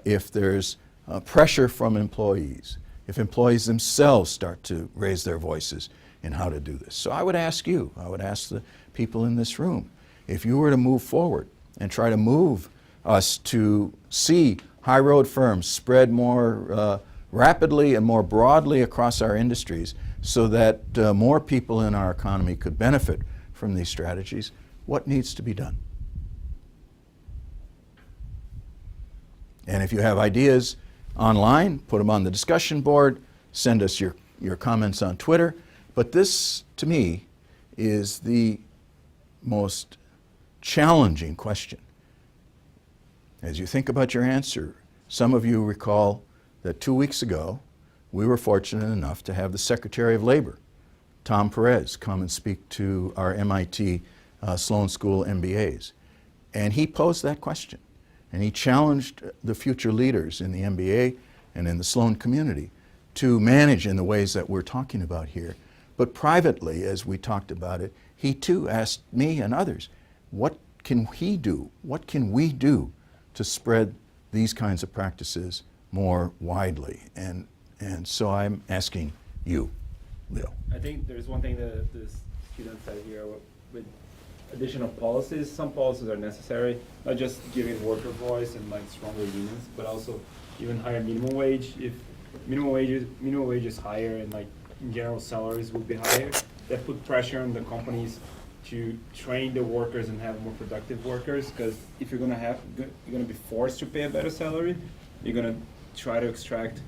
if there's pressure from employees, if employees themselves start to raise their voices in how to do this. So I would ask you, I would ask the people in this room, if you were to move forward and try to move us to see high road firms spread more rapidly and more broadly across our industries so that more people in our economy could benefit from these strategies, what needs to be done? And if you have ideas online, put them on the discussion board, send us your comments on Twitter. But this, to me, is the most challenging question. As you think about your answer, some of you recall that 2 weeks ago, we were fortunate enough to have the Secretary of Labor, Tom Perez, come and speak to our MIT Sloan School MBAs. And he posed that question. And he challenged the future leaders in the MBA and in the Sloan community to manage in the ways that we're talking about here. But privately, as we talked about it, he too asked me and others, what can he do? What can we do to spread these kinds of practices more widely? And so I'm asking you, Leo. I think there's one thing that the student said here with additional policies. Some policies are necessary, not just giving worker voice and like stronger unions, but also even higher minimum wage. If minimum wage is higher and like in general salaries will be higher, that put pressure on the companies to train the workers and have more productive workers. Because if you're gonna be forced to pay a better salary, you're gonna try to extract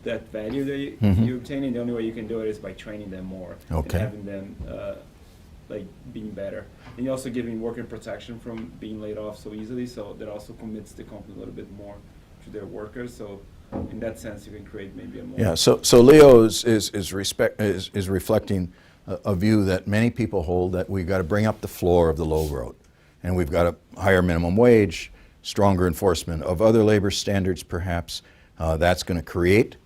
that value that you obtain, and the only way you can do it is by training them more and having them like being better. And you're also giving worker protection from being laid off so easily, so that also commits the company a little bit more to their workers. So in that sense, you can create maybe a more... Yeah, so Leo is reflecting a view that many people hold, that we've got to bring up the floor of the low road. And we've got a higher minimum wage, stronger enforcement of other labor standards perhaps. That's going to create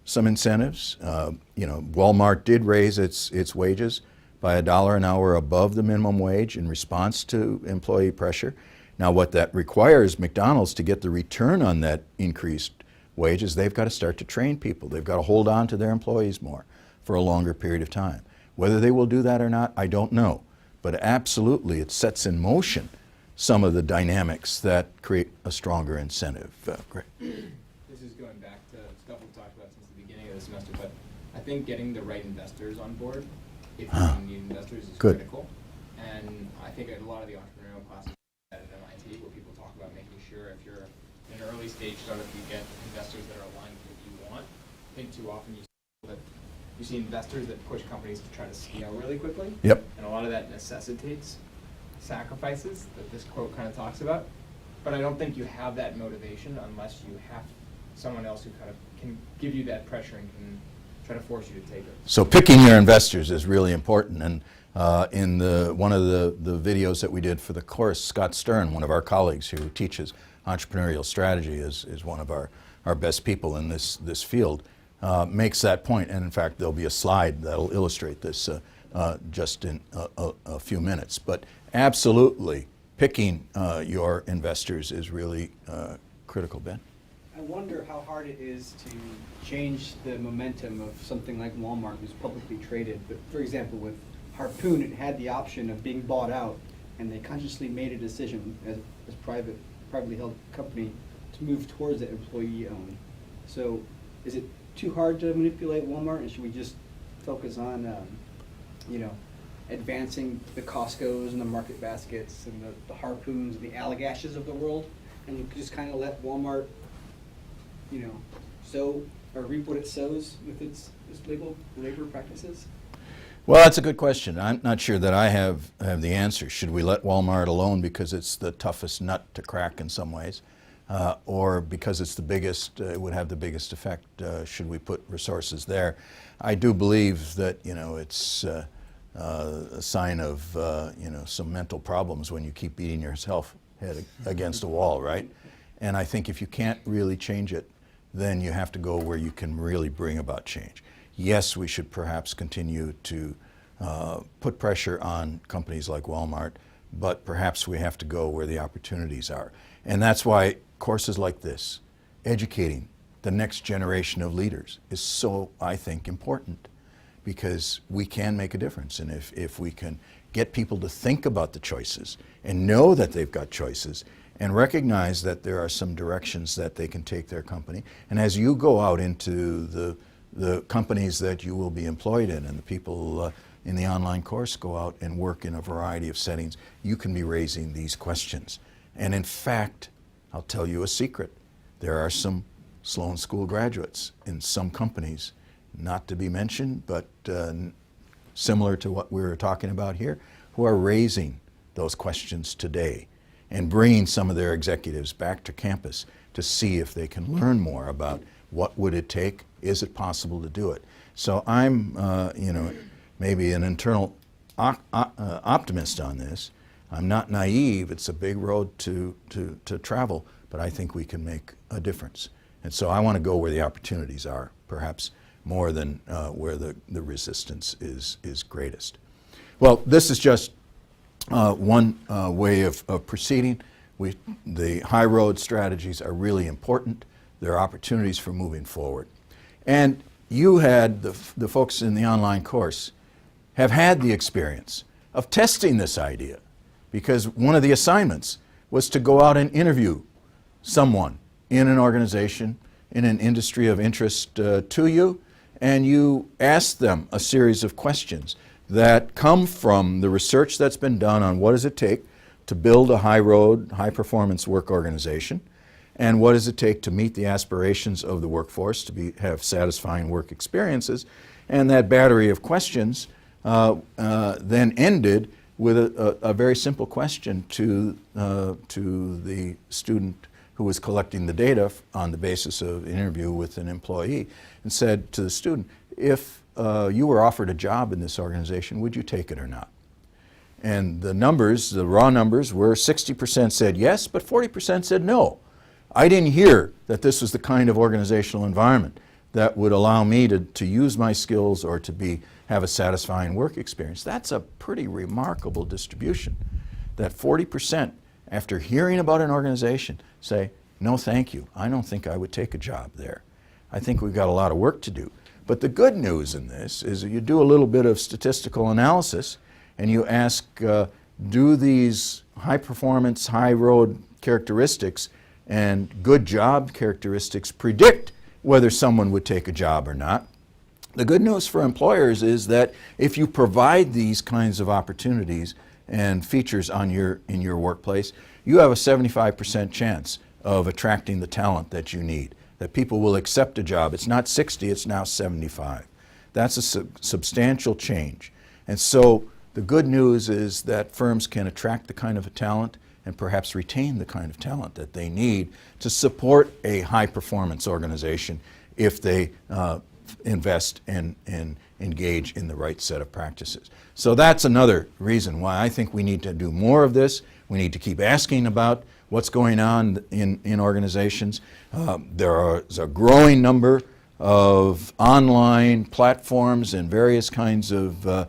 some incentives. Walmart did raise its wages by $1 an hour above the minimum wage in response to employee pressure. Now what that requires McDonald's to get the return on that increased wages, they've got to start to train people. They've got to hold on to their employees more for a longer period of time. Whether they will do that or not, I don't know. But absolutely, it sets in motion some of the dynamics that create a stronger incentive. Great. This is going back to stuff we've talked about since the beginning of the semester, but I think getting the right investors on board, if you need investors, is Good. critical. And I think a lot of the entrepreneurial classes at MIT, where people talk about making sure if you're in an early stage startup, you get investors that are aligned with what you want. I think too often you see investors that push companies to try to scale really quickly. Yep. And a lot of that necessitates sacrifices that this quote kind of talks about. But I don't think you have that motivation unless you have someone else who kind of can give you that pressure and can try to force you to take it. So picking your investors is really important. And in one of the videos that we did for the course, Scott Stern, one of our colleagues who teaches entrepreneurial strategy, is one of our best people in this field, makes that point. And in fact, there'll be a slide that'll illustrate this just in a few minutes. But absolutely, picking your investors is really critical. Ben? I wonder how hard it is to change the momentum of something like Walmart, who's publicly traded. But for example, with Harpoon, it had the option of being bought out, and they consciously made a decision as privately held company to move towards the employee-owned. So is it too hard to manipulate Walmart, and should we just focus on, advancing the Costco's and the Market Baskets and the Harpoons and the Allagashes of the world, and just kind of let Walmart, sow or reap what it sows with its labor practices? Well, that's a good question. I'm not sure that I have the answer. Should we let Walmart alone because it's the toughest nut to crack in some ways? Or because it's the biggest, it would have the biggest effect, should we put resources there? I do believe that, it's a sign of, some mental problems when you keep beating yourself head against a wall, right? And I think if you can't really change it, then you have to go where you can really bring about change. Yes, we should perhaps continue to put pressure on companies like Walmart, but perhaps we have to go where the opportunities are. And that's why courses like this, educating the next generation of leaders, is so, I think, important, because we can make a difference. And if we can get people to think about the choices and know that they've got choices and recognize that there are some directions that they can take their company. And as you go out into the companies that you will be employed in, and the people in the online course go out and work in a variety of settings, you can be raising these questions. And in fact, I'll tell you a secret. There are some Sloan School graduates in some companies, not to be mentioned, but similar to what we were talking about here, who are raising those questions today and bringing some of their executives back to campus to see if they can learn more about what would it take, is it possible to do it. So I'm, maybe an internal optimist on this. I'm not naive. It's a big road to travel, but I think we can make a difference. And so I want to go where the opportunities are, perhaps more than where the resistance is greatest. Well, this is just one way of proceeding. The high road strategies are really important. There are opportunities for moving forward. And you had, the folks in the online course, have had the experience of testing this idea, because one of the assignments was to go out and interview someone in an organization, in an industry of interest to you, and you ask them a series of questions that come from the research that's been done on what does it take to build a high road, high performance work organization, and what does it take to meet the aspirations of the workforce to have satisfying work experiences. And that battery of questions then ended with a very simple question to the student who was collecting the data on the basis of an interview with an employee, and said to the student, if you were offered a job in this organization, would you take it or not? And the numbers, the raw numbers, were 60% said yes, but 40% said no. I didn't hear that this was the kind of organizational environment that would allow me to use my skills or to have a satisfying work experience. That's a pretty remarkable distribution, that 40%, after hearing about an organization, say, no thank you. I don't think I would take a job there. I think we've got a lot of work to do. But the good news in this is that you do a little bit of statistical analysis and you ask, do these high performance, high road characteristics and good job characteristics predict whether someone would take a job or not? The good news for employers is that if you provide these kinds of opportunities and features in your workplace, you have a 75% chance of attracting the talent that you need, that people will accept a job. It's not 60, it's now 75. That's a substantial change. And so the good news is that firms can attract the kind of talent and perhaps retain the kind of talent that they need to support a high-performance organization if they invest and engage in the right set of practices. So that's another reason why I think we need to do more of this. We need to keep asking about what's going on in organizations. There's a growing number of online platforms and various kinds of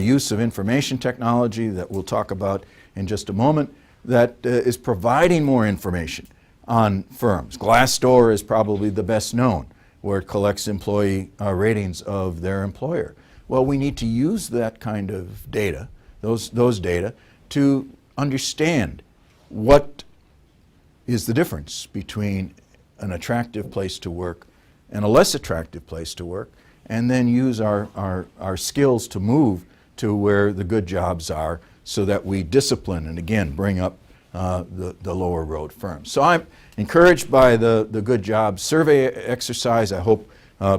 use of information technology that we'll talk about in just a moment that is providing more information on firms. Glassdoor is probably the best known, where it collects employee ratings of their employer. Well, we need to use that kind of data, those data, to understand what is the difference between an attractive place to work and a less attractive place to work, and then use our skills to move to where the good jobs are so that we discipline and again bring up the lower road firms. So I'm encouraged by the good jobs survey exercise. I hope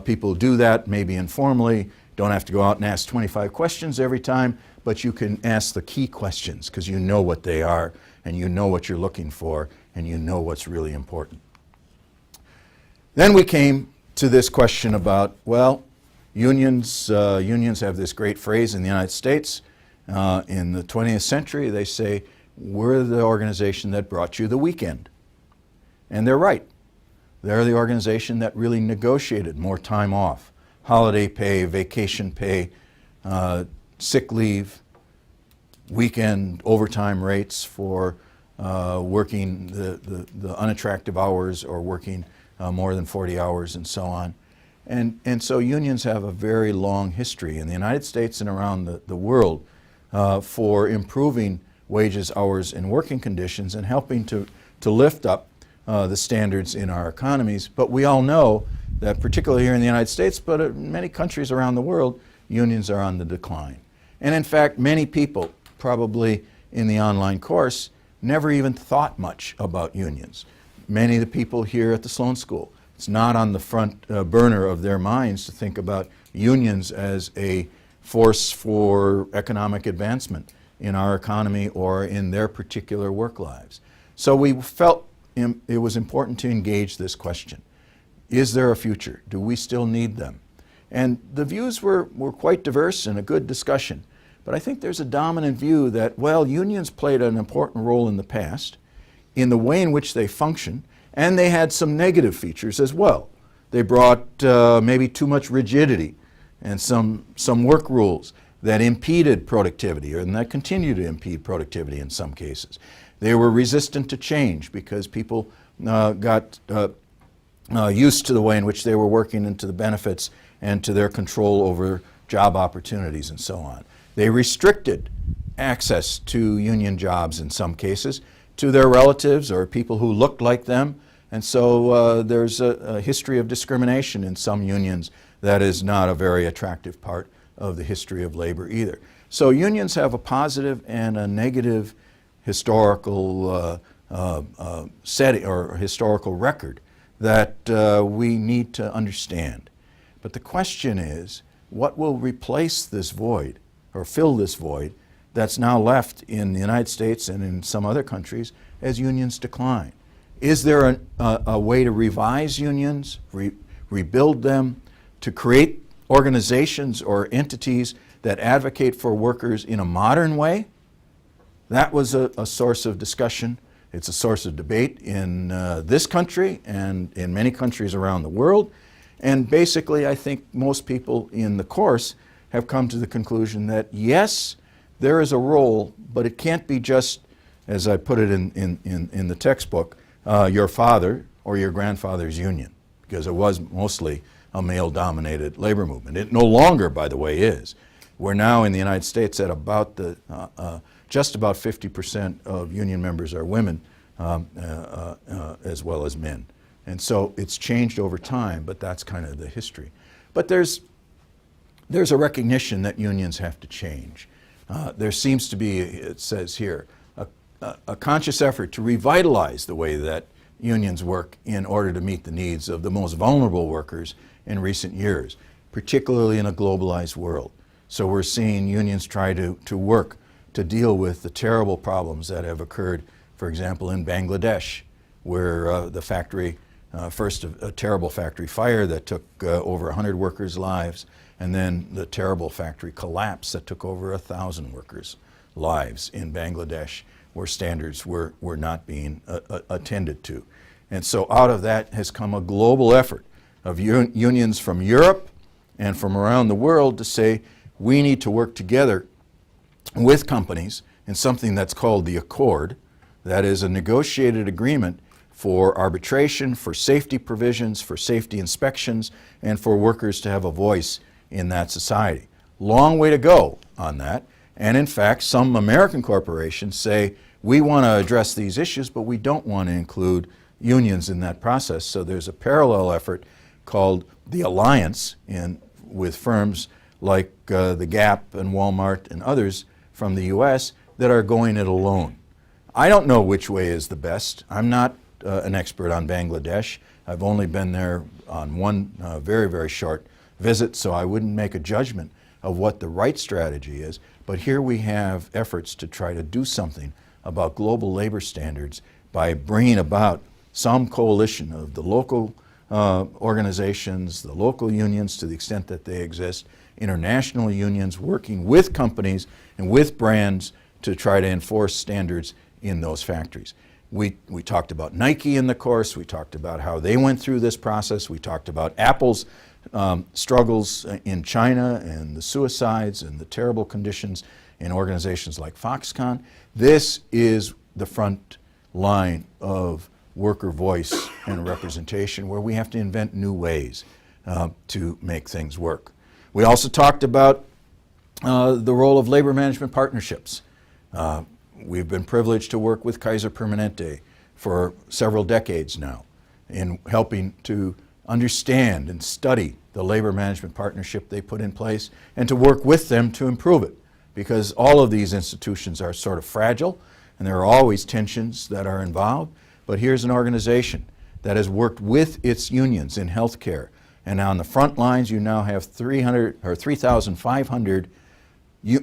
people do that, maybe informally. Don't have to go out and ask 25 questions every time, but you can ask the key questions because you know what they are and you know what you're looking for and you know what's really important. Then we came to this question about, well, unions have this great phrase in the United States. In the 20th century, they say, we're the organization that brought you the weekend. And they're right. They're the organization that really negotiated more time off, holiday pay, vacation pay, sick leave, weekend overtime rates for working the unattractive hours or working more than 40 hours and so on. And so unions have a very long history in the United States and around the world for improving wages, hours, and working conditions and helping to lift up the standards in our economies. But we all know that particularly here in the United States, but in many countries around the world, unions are on the decline. And in fact, many people probably in the online course never even thought much about unions. Many of the people here at the Sloan School, it's not on the front burner of their minds to think about unions as a force for economic advancement in our economy or in their particular work lives. So we felt it was important to engage this question. Is there a future? Do we still need them? And the views were quite diverse and a good discussion. But I think there's a dominant view that, well, unions played an important role in the past in the way in which they function, and they had some negative features as well. They brought maybe too much rigidity and some work rules that impeded productivity and that continue to impede productivity in some cases. They were resistant to change because people got used to the way in which they were working and to the benefits and to their control over job opportunities and so on. They restricted access to union jobs in some cases to their relatives or people who looked like them. And so there's a history of discrimination in some unions that is not a very attractive part of the history of labor either. So unions have a positive and a negative historical setting or historical record that we need to understand. But the question is, what will replace this void or fill this void that's now left in the United States and in some other countries as unions decline? Is there a way to revise unions, rebuild them, to create organizations or entities that advocate for workers in a modern way? That was a source of discussion. It's a source of debate in this country and in many countries around the world. And basically, I think most people in the course have come to the conclusion that yes, there is a role, but it can't be just, as I put it in the textbook, your father or your grandfather's union, because it was mostly a male-dominated labor movement. It no longer, by the way, is. We're now in the United States at about just about 50% of union members are women, as well as men. And so it's changed over time, but that's kind of the history. But there's a recognition that unions have to change. There seems to be, it says here, a conscious effort to revitalize the way that unions work in order to meet the needs of the most vulnerable workers in recent years, particularly in a globalized world. So we're seeing unions try to work to deal with the terrible problems that have occurred, for example, in Bangladesh, where the factory, first a terrible factory fire that took over 100 workers' lives, and then the terrible factory collapse that took over 1,000 workers' lives in Bangladesh, where standards were not being attended to. And so out of that has come a global effort of unions from Europe and from around the world to say we need to work together with companies in something that's called the Accord, that is a negotiated agreement for arbitration, for safety provisions, for safety inspections, and for workers to have a voice in that society. Long way to go on that. And in fact, some American corporations say, we want to address these issues, but we don't want to include unions in that process. So there's a parallel effort called the Alliance with firms like the Gap and Walmart and others from the US that are going it alone. I don't know which way is the best. I'm not an expert on Bangladesh. I've only been there on one very, very short visit, so I wouldn't make a judgment of what the right strategy is. But here we have efforts to try to do something about global labor standards by bringing about some coalition of the local organizations, the local unions to the extent that they exist, international unions working with companies and with brands to try to enforce standards in those factories. We talked about Nike in the course. We talked about how they went through this process. We talked about Apple's struggles in China and the suicides and the terrible conditions in organizations like Foxconn. This is the front line of worker voice and representation, where we have to invent new ways to make things work. We also talked about the role of labor management partnerships. We've been privileged to work with Kaiser Permanente for several decades now in helping to understand and study the labor management partnership they put in place and to work with them to improve it, because all of these institutions are sort of fragile and there are always tensions that are involved. But here's an organization that has worked with its unions in healthcare, and on the front lines you now have 3,500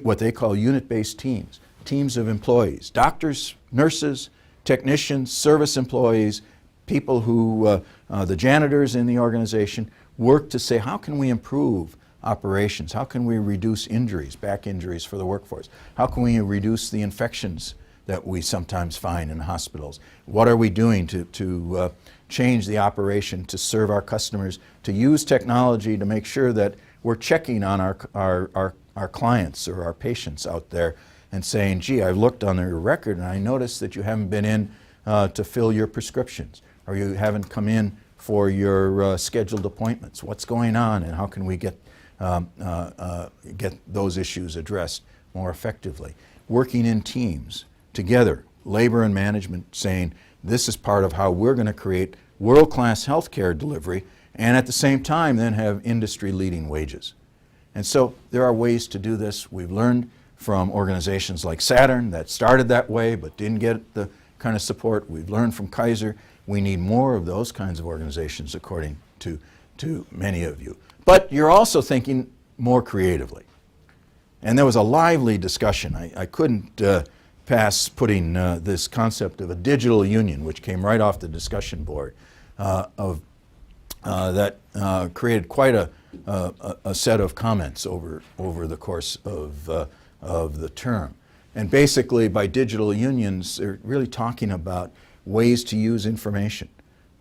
what they call unit-based teams. Teams of employees, doctors, nurses, technicians, service employees, people who, the janitors in the organization, work to say, how can we improve operations? How can we reduce injuries, back injuries for the workforce? How can we reduce the infections that we sometimes find in hospitals? What are we doing to change the operation to serve our customers, to use technology to make sure that we're checking on our clients or our patients out there and saying, gee, I've looked on your record and I noticed that you haven't been in to fill your prescriptions, or you haven't come in for your scheduled appointments. What's going on, and how can we get those issues addressed more effectively? Working in teams together, labor and management, saying this is part of how we're going to create world-class healthcare delivery and at the same time then have industry-leading wages. And so there are ways to do this. We've learned from organizations like Saturn that started that way but didn't get the kind of support. We've learned from Kaiser. We need more of those kinds of organizations, according to many of you. But you're also thinking more creatively. And there was a lively discussion. I couldn't pass putting this concept of a digital union, which came right off the discussion board, that created quite a set of comments over the course of the term. And basically, by digital unions, they're really talking about ways to use information,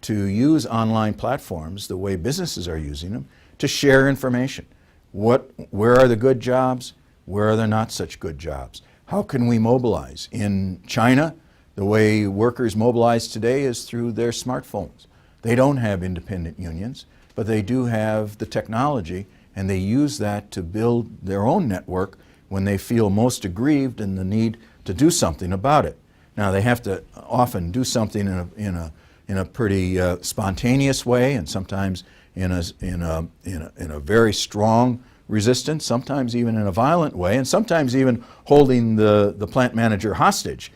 to use online platforms the way businesses are using them, to share information. Where are the good jobs? Where are there not such good jobs? How can we mobilize? In China, The way workers mobilize today is through their smartphones. They don't have independent unions, but they do have the technology, and they use that to build their own network when they feel most aggrieved and the need to do something about it. Now, they have to often do something in a pretty spontaneous way, and sometimes in a very strong resistance, sometimes even in a violent way, and sometimes even holding the plant manager hostage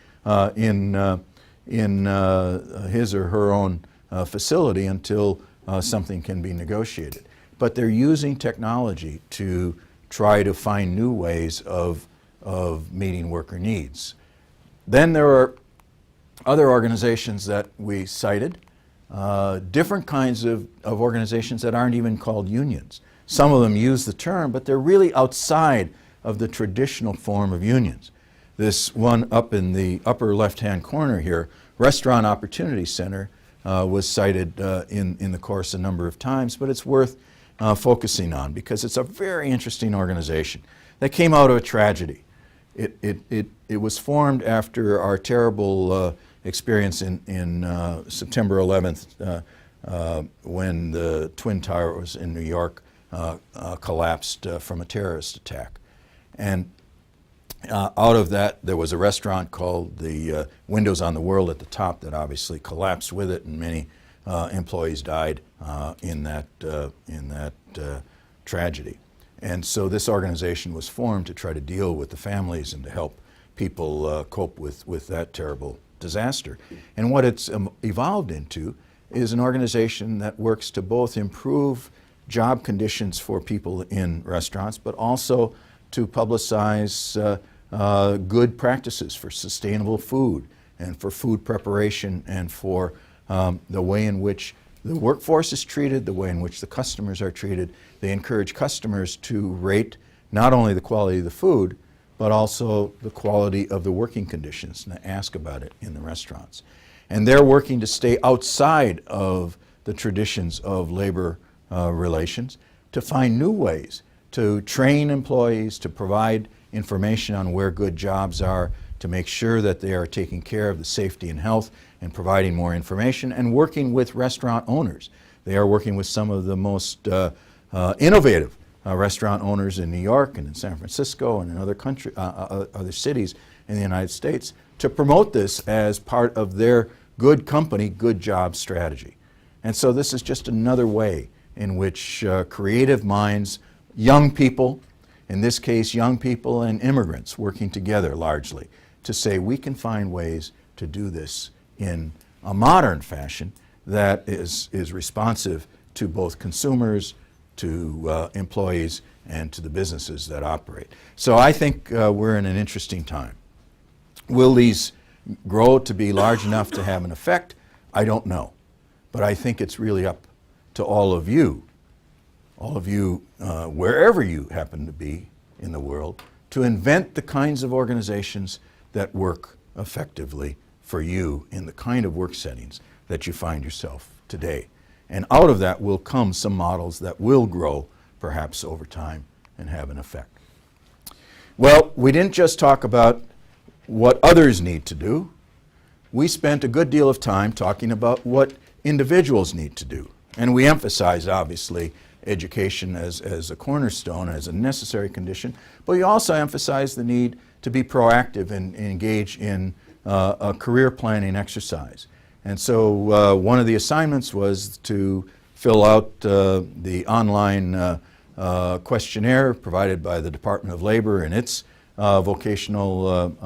in his or her own facility until something can be negotiated. But they're using technology to try to find new ways of meeting worker needs. Then there are other organizations that we cited, different kinds of organizations that aren't even called unions. Some of them use the term, but they're really outside of the traditional form of unions. This one up in the upper left-hand corner here, Restaurant Opportunity Center, was cited in the course a number of times, but it's worth focusing on because it's a very interesting organization that came out of a tragedy. It was formed after our terrible experience in September 11th when the Twin Towers in New York collapsed from a terrorist attack. And out of that, there was a restaurant called the Windows on the World at the top that obviously collapsed with it, and many employees died in that tragedy. And so this organization was formed to try to deal with the families and to help people cope with that terrible disaster. And what it's evolved into is an organization that works to both improve job conditions for people in restaurants, but also to publicize good practices for sustainable food and for food preparation and for the way in which the workforce is treated, the way in which the customers are treated. They encourage customers to rate not only the quality of the food, but also the quality of the working conditions and to ask about it in the restaurants. And they're working to stay outside of the traditions of labor relations, to find new ways to train employees, to provide information on where good jobs are, to make sure that they are taking care of the safety and health and providing more information, and working with restaurant owners. They are working with some of the most innovative restaurant owners in New York and in San Francisco and in other cities in the United States to promote this as part of their good company, good job strategy. And so this is just another way in which creative minds, young people, in this case young people and immigrants working together largely, to say we can find ways to do this in a modern fashion that is responsive to both consumers, to employees, and to the businesses that operate. So I think we're in an interesting time. Will these grow to be large enough to have an effect? I don't know. But I think it's really up to all of you, wherever you happen to be in the world, to invent the kinds of organizations that work effectively for you in the kind of work settings that you find yourself today. And out of that will come some models that will grow perhaps over time and have an effect. Well, we didn't just talk about what others need to do. We spent a good deal of time talking about what individuals need to do. And we emphasized, obviously, education as a cornerstone, as a necessary condition, but we also emphasized the need to be proactive and engage in a career planning exercise. And so one of the assignments was to fill out the online questionnaire provided by the Department of Labor and its vocational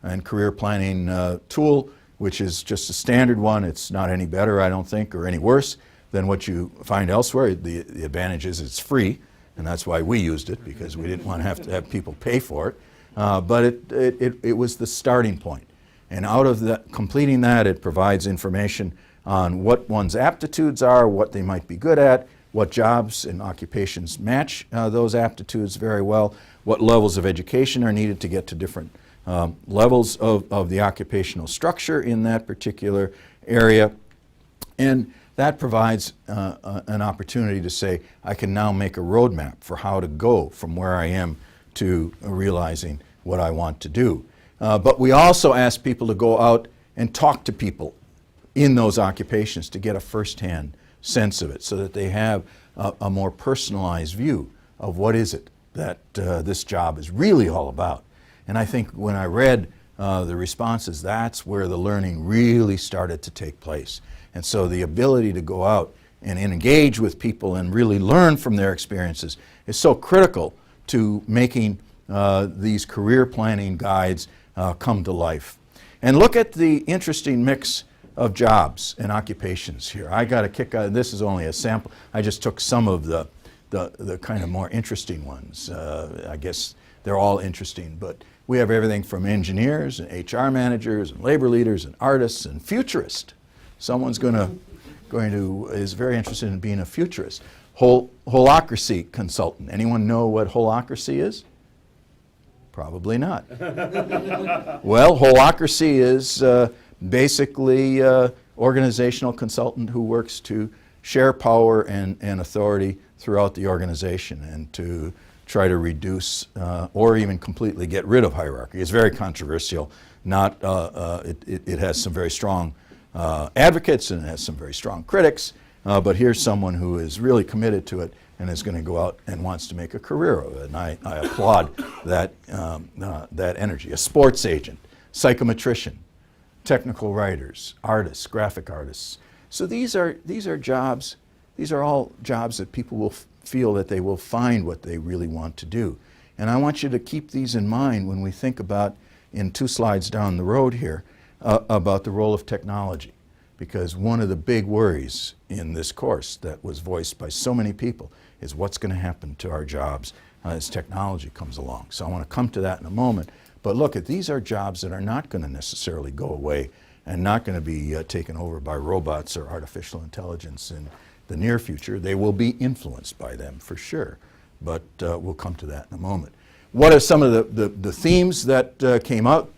and career planning tool, which is just a standard one. It's not any better, I don't think, or any worse than what you find elsewhere. The advantage is it's free, and that's why we used it, because we didn't want to have people pay for it. But it was the starting point. And out of completing that, it provides information on what one's aptitudes are, what they might be good at, what jobs and occupations match those aptitudes very well, what levels of education are needed to get to different levels of the occupational structure in that particular area. And that provides an opportunity to say, I can now make a roadmap for how to go from where I am to realizing what I want to do. But we also ask people to go out and talk to people in those occupations to get a firsthand sense of it so that they have a more personalized view of what is it that this job is really all about. And I think when I read the responses, that's where the learning really started to take place. And so the ability to go out and engage with people and really learn from their experiences is so critical to making these career planning guides come to life. And look at the interesting mix of jobs and occupations here. I got a kick out of this. Is only a sample. I just took some of the kind of more interesting ones. I guess they're all interesting, but we have everything from engineers and HR managers and labor leaders and artists and futurists. Someone's is very interested in being a futurist. Holacracy consultant. Anyone know what holacracy is? Probably not. Well, holacracy is basically organizational consultant who works to share power and authority throughout the organization and to try to reduce or even completely get rid of hierarchy. It's very controversial. It has some very strong advocates and it has some very strong critics, but here's someone who is really committed to it and is going to go out and wants to make a career of it. And I applaud that energy. A sports agent, psychometrician, technical writers, artists, graphic artists. So these are jobs, these are all jobs that people will feel that they will find what they really want to do. And I want you to keep these in mind when we think about, in 2 slides down the road here, about the role of technology. Because one of the big worries in this course that was voiced by so many people is what's going to happen to our jobs as technology comes along. So I want to come to that in a moment. But look, these are jobs that are not going to necessarily go away and not going to be taken over by robots or artificial intelligence in the near future. They will be influenced by them for sure, but we'll come to that in a moment. What are some of the themes that came out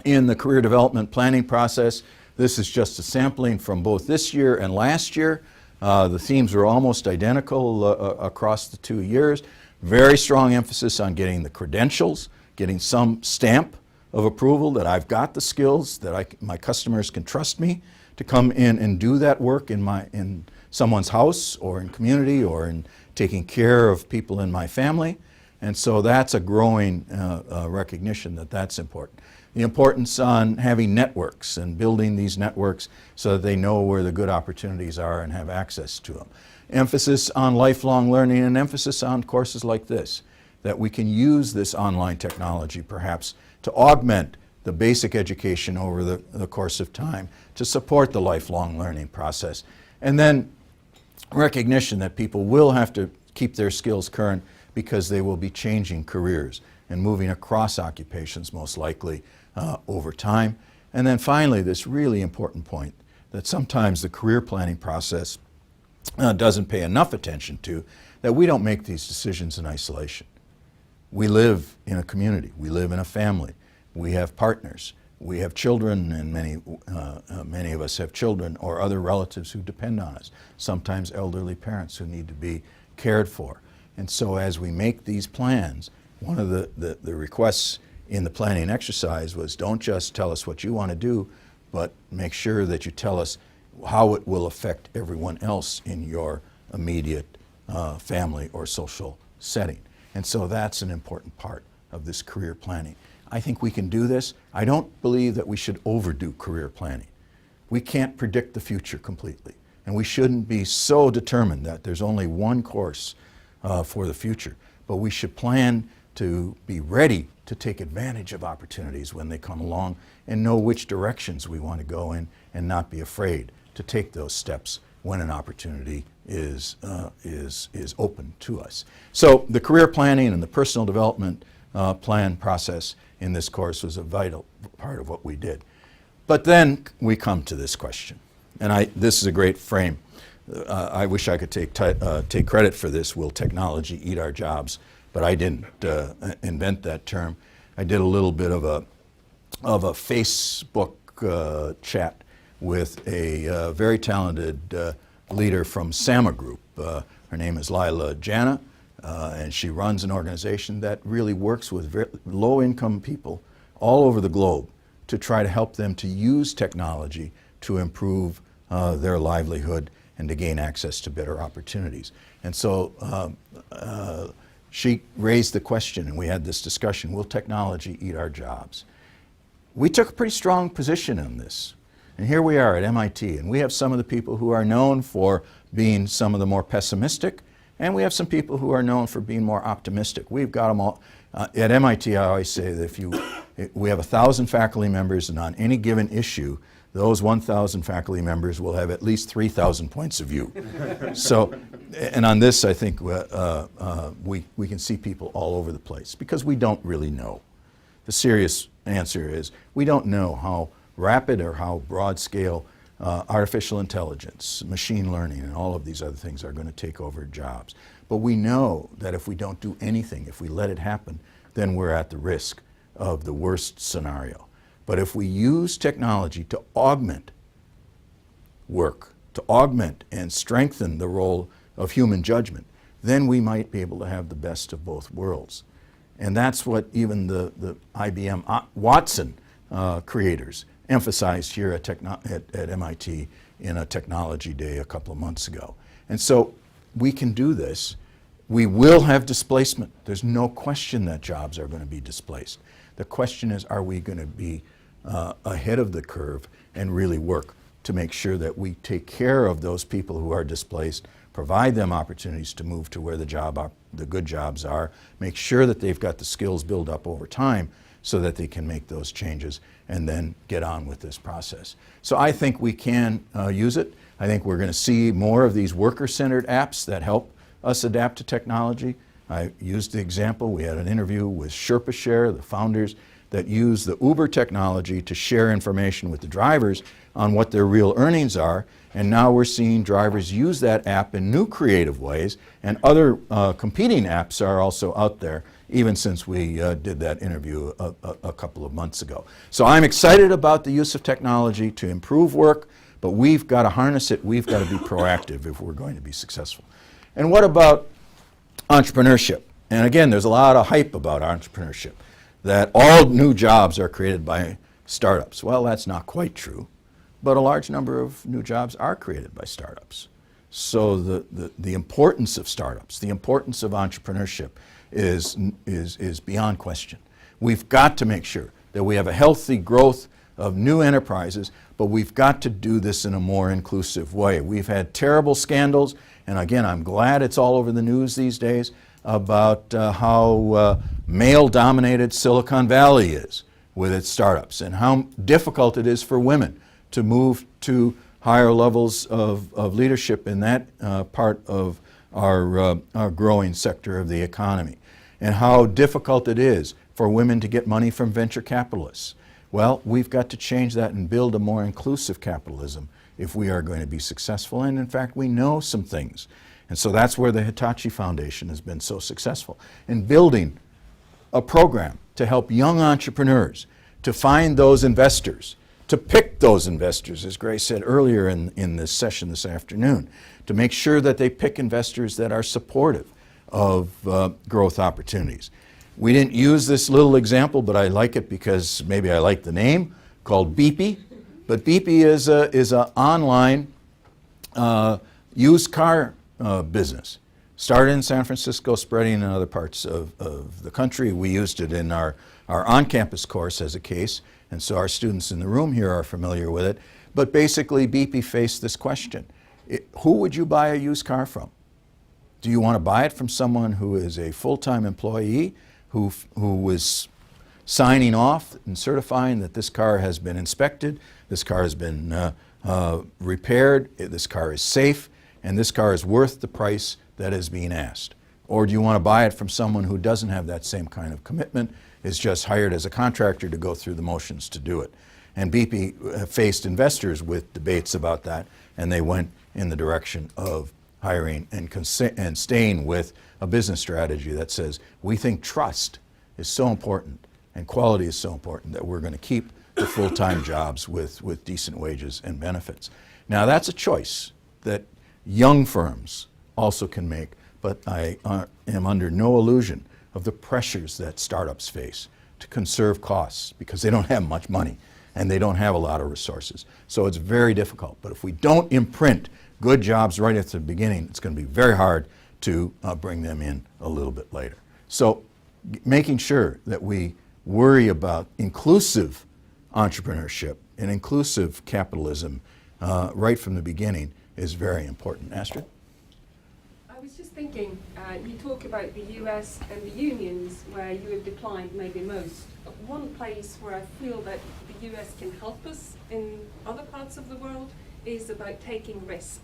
in the career development planning process? This is just a sampling from both this year and last year. The themes are almost identical across the 2 years. Very strong emphasis on getting the credentials, getting some stamp of approval that I've got the skills, that my customers can trust me to come in and do that work in someone's house or in community or in taking care of people in my family. And so that's a growing recognition that that's important. The importance on having networks and building these networks so that they know where the good opportunities are and have access to them. Emphasis on lifelong learning and emphasis on courses like this, that we can use this online technology perhaps to augment the basic education over the course of time to support the lifelong learning process. And then recognition that people will have to keep their skills current because they will be changing careers and moving across occupations most likely over time. And then finally, this really important point that sometimes the career planning process doesn't pay enough attention to, that we don't make these decisions in isolation. We live in a community, we live in a family, we have partners, we have children, and many of us have children or other relatives who depend on us, sometimes elderly parents who need to be cared for. And so as we make these plans, one of the requests in the planning exercise was, don't just tell us what you want to do, but make sure that you tell us how it will affect everyone else in your immediate family or social setting. And so that's an important part of this career planning. I think we can do this. I don't believe that we should overdo career planning. We can't predict the future completely, and we shouldn't be so determined that there's only one course for the future. But we should plan to be ready to take advantage of opportunities when they come along and know which directions we want to go in and not be afraid to take those steps when an opportunity is open to us. So the career planning and the personal development plan process in this course was a vital part of what we did. But then we come to this question, and this is a great frame. I wish I could take credit for this. Will technology eat our jobs? But I didn't invent that term. I did a little bit of a Facebook chat with a very talented leader from Sama Group. Her name is Lila Jana, and she runs an organization that really works with low-income people all over the globe to try to help them to use technology to improve their livelihood and to gain access to better opportunities. And so she raised the question, and we had this discussion, will technology eat our jobs? We took a pretty strong position on this. And here we are at MIT, and we have some of the people who are known for being some of the more pessimistic, and we have some people who are known for being more optimistic. We've got them all. At MIT, I always say that we have 1,000 faculty members, and on any given issue, those 1,000 faculty members will have at least 3,000 points of view. So, and on this, I think we can see people all over the place because we don't really know. The serious answer is we don't know how rapid or how broad scale artificial intelligence, machine learning, and all of these other things are going to take over jobs. But we know that if we don't do anything, if we let it happen, then we're at the risk of the worst scenario. But if we use technology to augment work, to augment and strengthen the role of human judgment, then we might be able to have the best of both worlds. And that's what even the IBM Watson creators emphasized here at MIT in a technology day a couple of months ago. And so we can do this. We will have displacement. There's no question that jobs are going to be displaced. The question is, are we going to be ahead of the curve and really work to make sure that we take care of those people who are displaced, provide them opportunities to move to where the good jobs are, make sure that they've got the skills built up over time so that they can make those changes and then get on with this process. So I think we can use it. I think we're going to see more of these worker-centered apps that help us adapt to technology. I used the example, we had an interview with SherpaShare, the founders that use the Uber technology to share information with the drivers on what their real earnings are. And now we're seeing drivers use that app in new creative ways, and other competing apps are also out there, even since we did that interview a couple of months ago. So I'm excited about the use of technology to improve work, but we've got to harness it. We've got to be proactive if we're going to be successful. And what about entrepreneurship? And again, there's a lot of hype about entrepreneurship, that all new jobs are created by startups. Well, that's not quite true, but a large number of new jobs are created by startups. So the importance of startups, the importance of entrepreneurship is beyond question. We've got to make sure that we have a healthy growth of new enterprises, but we've got to do this in a more inclusive way. We've had terrible scandals, and again, I'm glad it's all over the news these days about how male-dominated Silicon Valley is with its startups, and how difficult it is for women to move to higher levels of leadership in that part of our growing sector of the economy, and how difficult it is for women to get money from venture capitalists. Well, we've got to change that and build a more inclusive capitalism if we are going to be successful. And in fact, we know some things. And so that's where the Hitachi Foundation has been so successful in building a program to help young entrepreneurs to find those investors, to pick those investors, as Grace said earlier in this session this afternoon, to make sure that they pick investors that are supportive of growth opportunities. We didn't use this little example, but I like it because maybe I like the name, called Beepy. But Beepy is an online used car business. Started in San Francisco, spreading in other parts of the country. We used it in our on-campus course as a case, and so our students in the room here are familiar with it. But basically, Beepy faced this question. Who would you buy a used car from? Do you want to buy it from someone who is a full-time employee who was signing off and certifying that this car has been inspected, this car has been repaired, this car is safe, and this car is worth the price that is being asked? Or do you want to buy it from someone who doesn't have that same kind of commitment, is just hired as a contractor to go through the motions to do it? And BP faced investors with debates about that, and they went in the direction of hiring and staying with a business strategy that says, we think trust is so important and quality is so important that we're going to keep the full-time jobs with decent wages and benefits. Now, that's a choice that young firms also can make, but I am under no illusion of the pressures that startups face to conserve costs because they don't have much money. and they don't have a lot of resources. So it's very difficult. But if we don't imprint good jobs right at the beginning, it's going to be very hard to bring them in a little bit later. So making sure that we worry about inclusive entrepreneurship and inclusive capitalism right from the beginning is very important. Astrid? I was just thinking, you talk about the US and the unions where you have declined maybe most. One place where I feel that the US can help us in other parts of the world is about taking risk.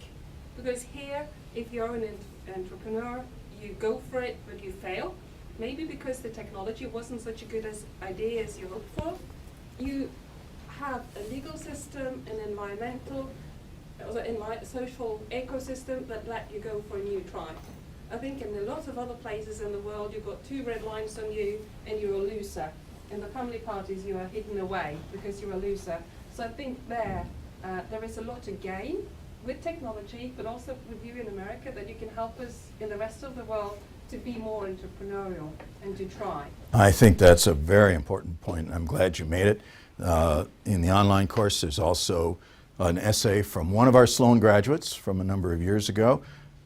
Because here, if you're an entrepreneur, you go for it, but you fail. Maybe because the technology wasn't such a good idea as you hoped for. You have a legal system, an environmental, social ecosystem that let you go for a new try. I think in a lot of other places in the world, you've got 2 red lines on you and you're a loser. In the family parties, you are hidden away because you're a loser. So I think there is a lot to gain with technology, but also with you in America, that you can help us in the rest of the world to be more entrepreneurial and to try. I think that's a very important point. I'm glad you made it. In the online course, there's also an essay from one of our Sloan graduates from a number of years ago,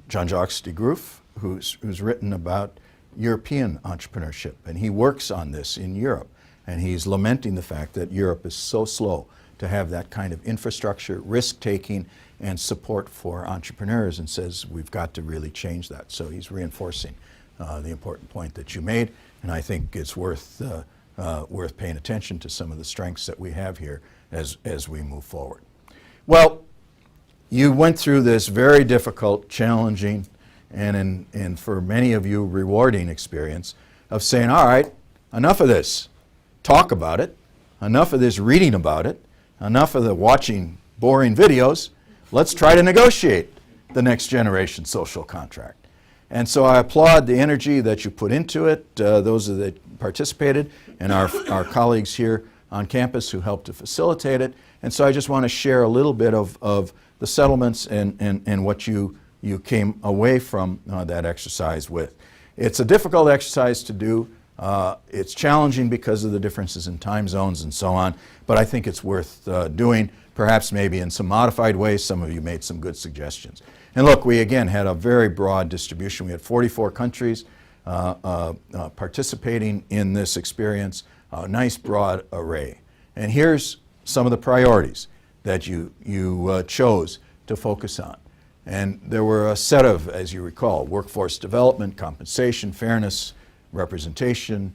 Jean-Jacques de Groot, who's written about European entrepreneurship, and he works on this in Europe, and he's lamenting the fact that Europe is so slow to have that kind of infrastructure, risk-taking, and support for entrepreneurs, and says we've got to really change that. So he's reinforcing the important point that you made, and I think it's worth paying attention to some of the strengths that we have here as we move forward. Well, you went through this very difficult, challenging, and for many of you, rewarding experience of saying, all right, enough of this. Talk about it. Enough of this reading about it. Enough of the watching boring videos. Let's try to negotiate the next generation social contract. And so I applaud the energy that you put into it, those that participated, and our colleagues here on campus who helped to facilitate it. And so I just want to share a little bit of the settlements and what you came away from that exercise with. It's a difficult exercise to do. It's challenging because of the differences in time zones and so on, but I think it's worth doing, perhaps maybe in some modified ways. Some of you made some good suggestions. And look, we again had a very broad distribution. We had 44 countries participating in this experience, a nice broad array. And here's some of the priorities that you chose to focus on. And there were a set of, as you recall, workforce development, compensation, fairness, representation,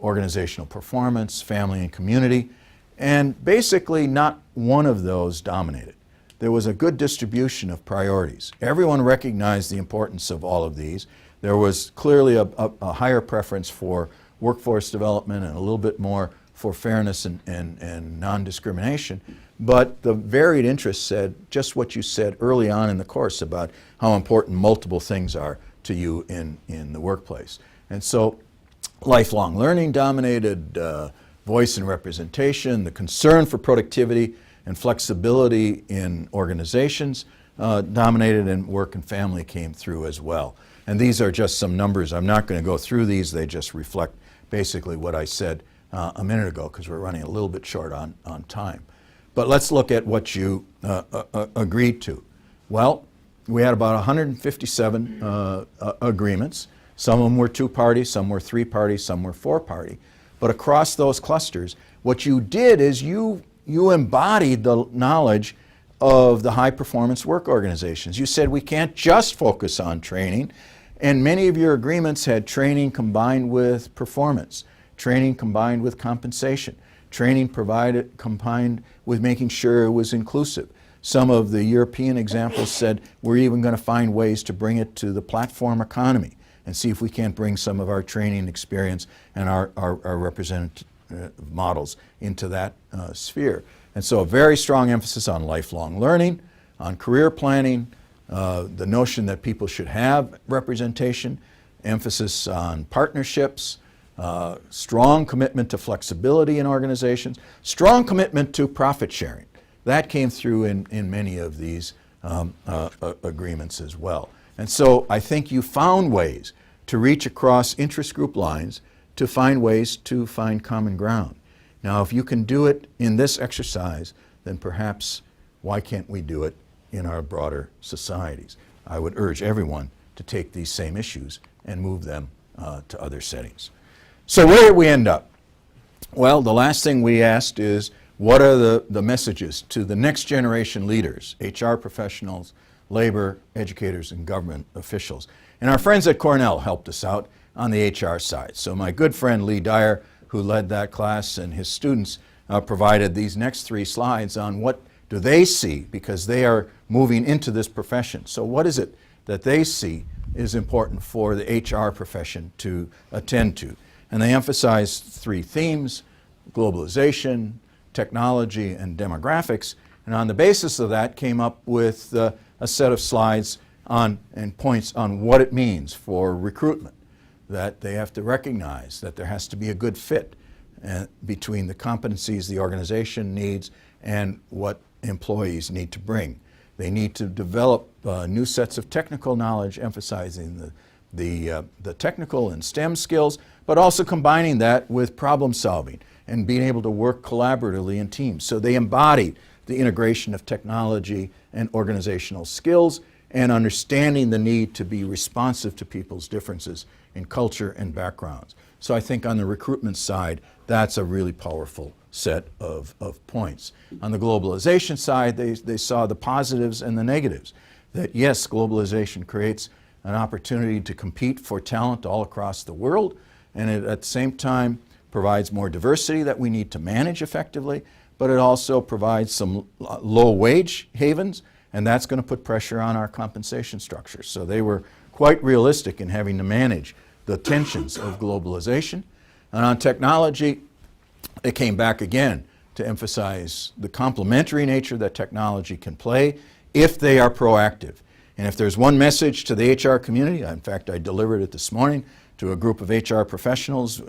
organizational performance, family and community, and basically not one of those dominated. There was a good distribution of priorities. Everyone recognized the importance of all of these. There was clearly a higher preference for workforce development and a little bit more for fairness and non-discrimination. But the varied interests said just what you said early on in the course about how important multiple things are to you in the workplace. And so lifelong learning dominated, voice and representation, the concern for productivity and flexibility in organizations dominated, and work and family came through as well. And these are just some numbers. I'm not going to go through these. They just reflect basically what I said a minute ago, because we're running a little bit short on time. But let's look at what you agreed to. Well, we had about 157 agreements. Some of them were 2-party, some were 3-party, some were 4-party. But across those clusters, what you did is you embodied the knowledge of the high-performance work organizations. You said we can't just focus on training, and many of your agreements had training combined with performance, training combined with compensation, training combined with making sure it was inclusive. Some of the European examples said we're even going to find ways to bring it to the platform economy and see if we can't bring some of our training experience and our representative models into that sphere. And so a very strong emphasis on lifelong learning, on career planning, the notion that people should have representation, emphasis on partnerships, strong commitment to flexibility in organizations, strong commitment to profit sharing. That came through in many of these agreements as well. And so I think you found ways to reach across interest group lines to find ways to find common ground. Now, if you can do it in this exercise, then perhaps why can't we do it in our broader societies? I would urge everyone to take these same issues and move them to other settings. So where did we end up? Well, the last thing we asked is, what are the messages to the next generation leaders, HR professionals, labor, educators, and government officials? And our friends at Cornell helped us out on the HR side. So my good friend Lee Dyer, who led that class, and his students provided these next 3 slides on what do they see, because they are moving into this profession. So what is it that they see is important for the HR profession to attend to? And they emphasized 3 themes: globalization, technology, and demographics. And on the basis of that came up with a set of slides on and points on what it means for recruitment, that they have to recognize that there has to be a good fit between the competencies the organization needs and what employees need to bring. They need to develop new sets of technical knowledge, emphasizing the technical and STEM skills, but also combining that with problem solving and being able to work collaboratively in teams. So they embody the integration of technology and organizational skills and understanding the need to be responsive to people's differences in culture and backgrounds. So I think on the recruitment side, that's a really powerful set of points. On the globalization side, they saw the positives and the negatives. That yes, globalization creates an opportunity to compete for talent all across the world, and it at the same time provides more diversity that we need to manage effectively, but it also provides some low wage havens, and that's going to put pressure on our compensation structure. So they were quite realistic in having to manage the tensions of globalization. And on technology, they came back again to emphasize the complementary nature that technology can play if they are proactive. And if there's one message to the HR community, in fact, I delivered it this morning to a group of HR professionals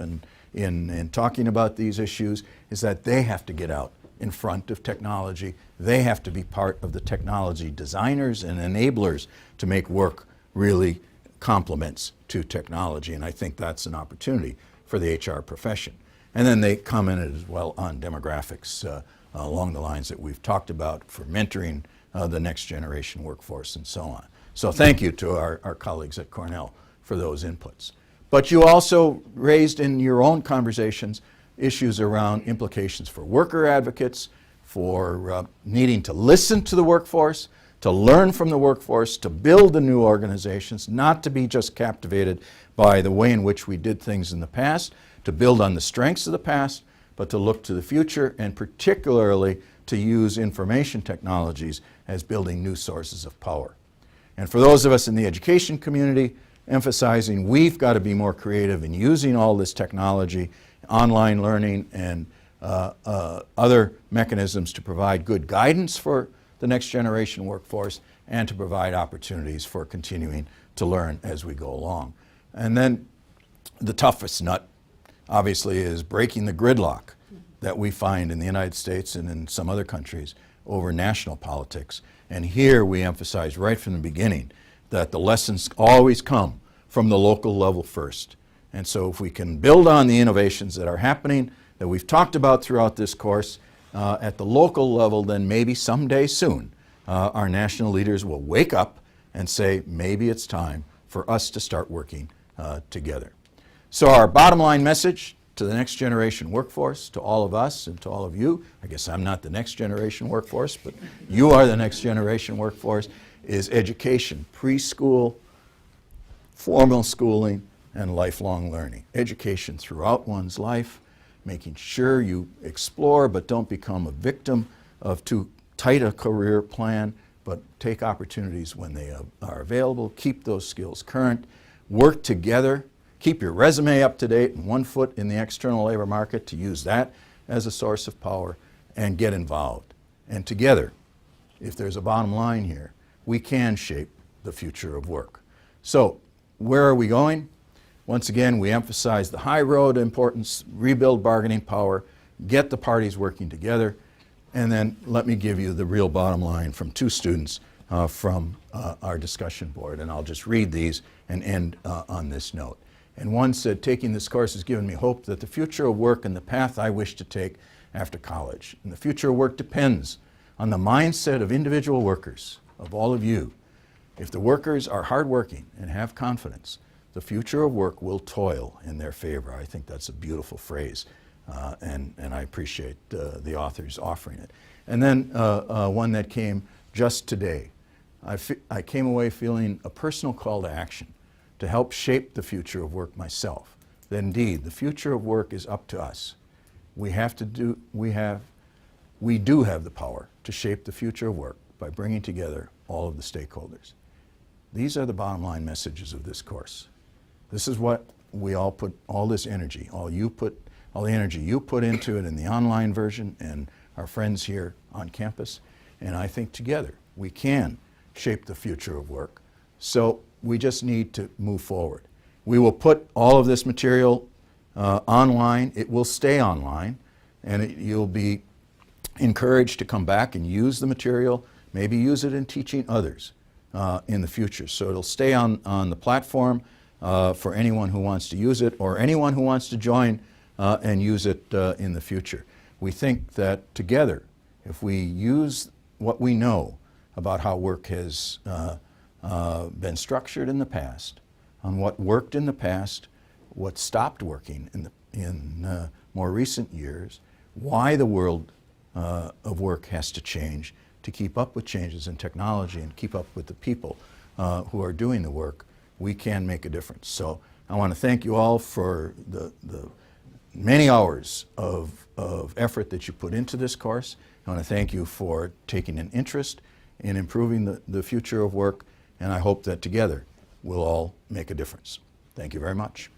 in talking about these issues, is that they have to get out in front of technology. They have to be part of the technology designers and enablers to make work really complements to technology. And I think that's an opportunity for the HR profession. And then they commented as well on demographics along the lines that we've talked about for mentoring the next generation workforce and so on. So thank you to our colleagues at Cornell for those inputs. But you also raised in your own conversations issues around implications for worker advocates, for needing to listen to the workforce, to learn from the workforce, to build the new organizations, not to be just captivated by the way in which we did things in the past, to build on the strengths of the past, but to look to the future, and particularly to use information technologies as building new sources of power. And for those of us in the education community, emphasizing we've got to be more creative in using all this technology, online learning, and other mechanisms to provide good guidance for the next generation workforce and to provide opportunities for continuing to learn as we go along. And then the toughest nut, obviously, is breaking the gridlock that we find in the United States and in some other countries over national politics. And here we emphasize right from the beginning that the lessons always come from the local level first. And so if we can build on the innovations that are happening, that we've talked about throughout this course, at the local level, then maybe someday soon our national leaders will wake up and say, maybe it's time for us to start working together. So our bottom line message to the next generation workforce, to all of us and to all of you, I guess I'm not the next generation workforce, but you are the next generation workforce, is education, preschool, formal schooling, and lifelong learning. Education throughout one's life, making sure you explore but don't become a victim of too tight a career plan, but take opportunities when they are available, keep those skills current, work together, keep your resume up to date and 1 foot in the external labor market to use that as a source of power, and get involved. And together, if there's a bottom line here, we can shape the future of work. So where are we going? Once again, we emphasize the high road importance, rebuild bargaining power, get the parties working together, and then let me give you the real bottom line from 2 students from our discussion board, and I'll just read these and end on this note. And one said, taking this course has given me hope that the future of work and the path I wish to take after college. And the future of work depends on the mindset of individual workers, of all of you. If the workers are hardworking and have confidence, the future of work will toil in their favor. I think that's a beautiful phrase, and I appreciate the authors offering it. And then one that came just today. I came away feeling a personal call to action to help shape the future of work myself. That indeed, the future of work is up to us. We do have the power to shape the future of work by bringing together all of the stakeholders. These are the bottom line messages of this course. This is what we all put, all this energy, all the energy you put into it in the online version and our friends here on campus. And I think together we can shape the future of work. So we just need to move forward. We will put all of this material online. It will stay online, and you'll be encouraged to come back and use the material, maybe use it in teaching others in the future. So it'll stay on the platform for anyone who wants to use it or anyone who wants to join and use it in the future. We think that together, if we use what we know about how work has been structured in the past, on what worked in the past, what stopped working in more recent years, why the world of work has to change to keep up with changes in technology and keep up with the people who are doing the work, we can make a difference. So I want to thank you all for the many hours of effort that you put into this course. I want to thank you for taking an interest in improving the future of work, and I hope that together we'll all make a difference. Thank you very much.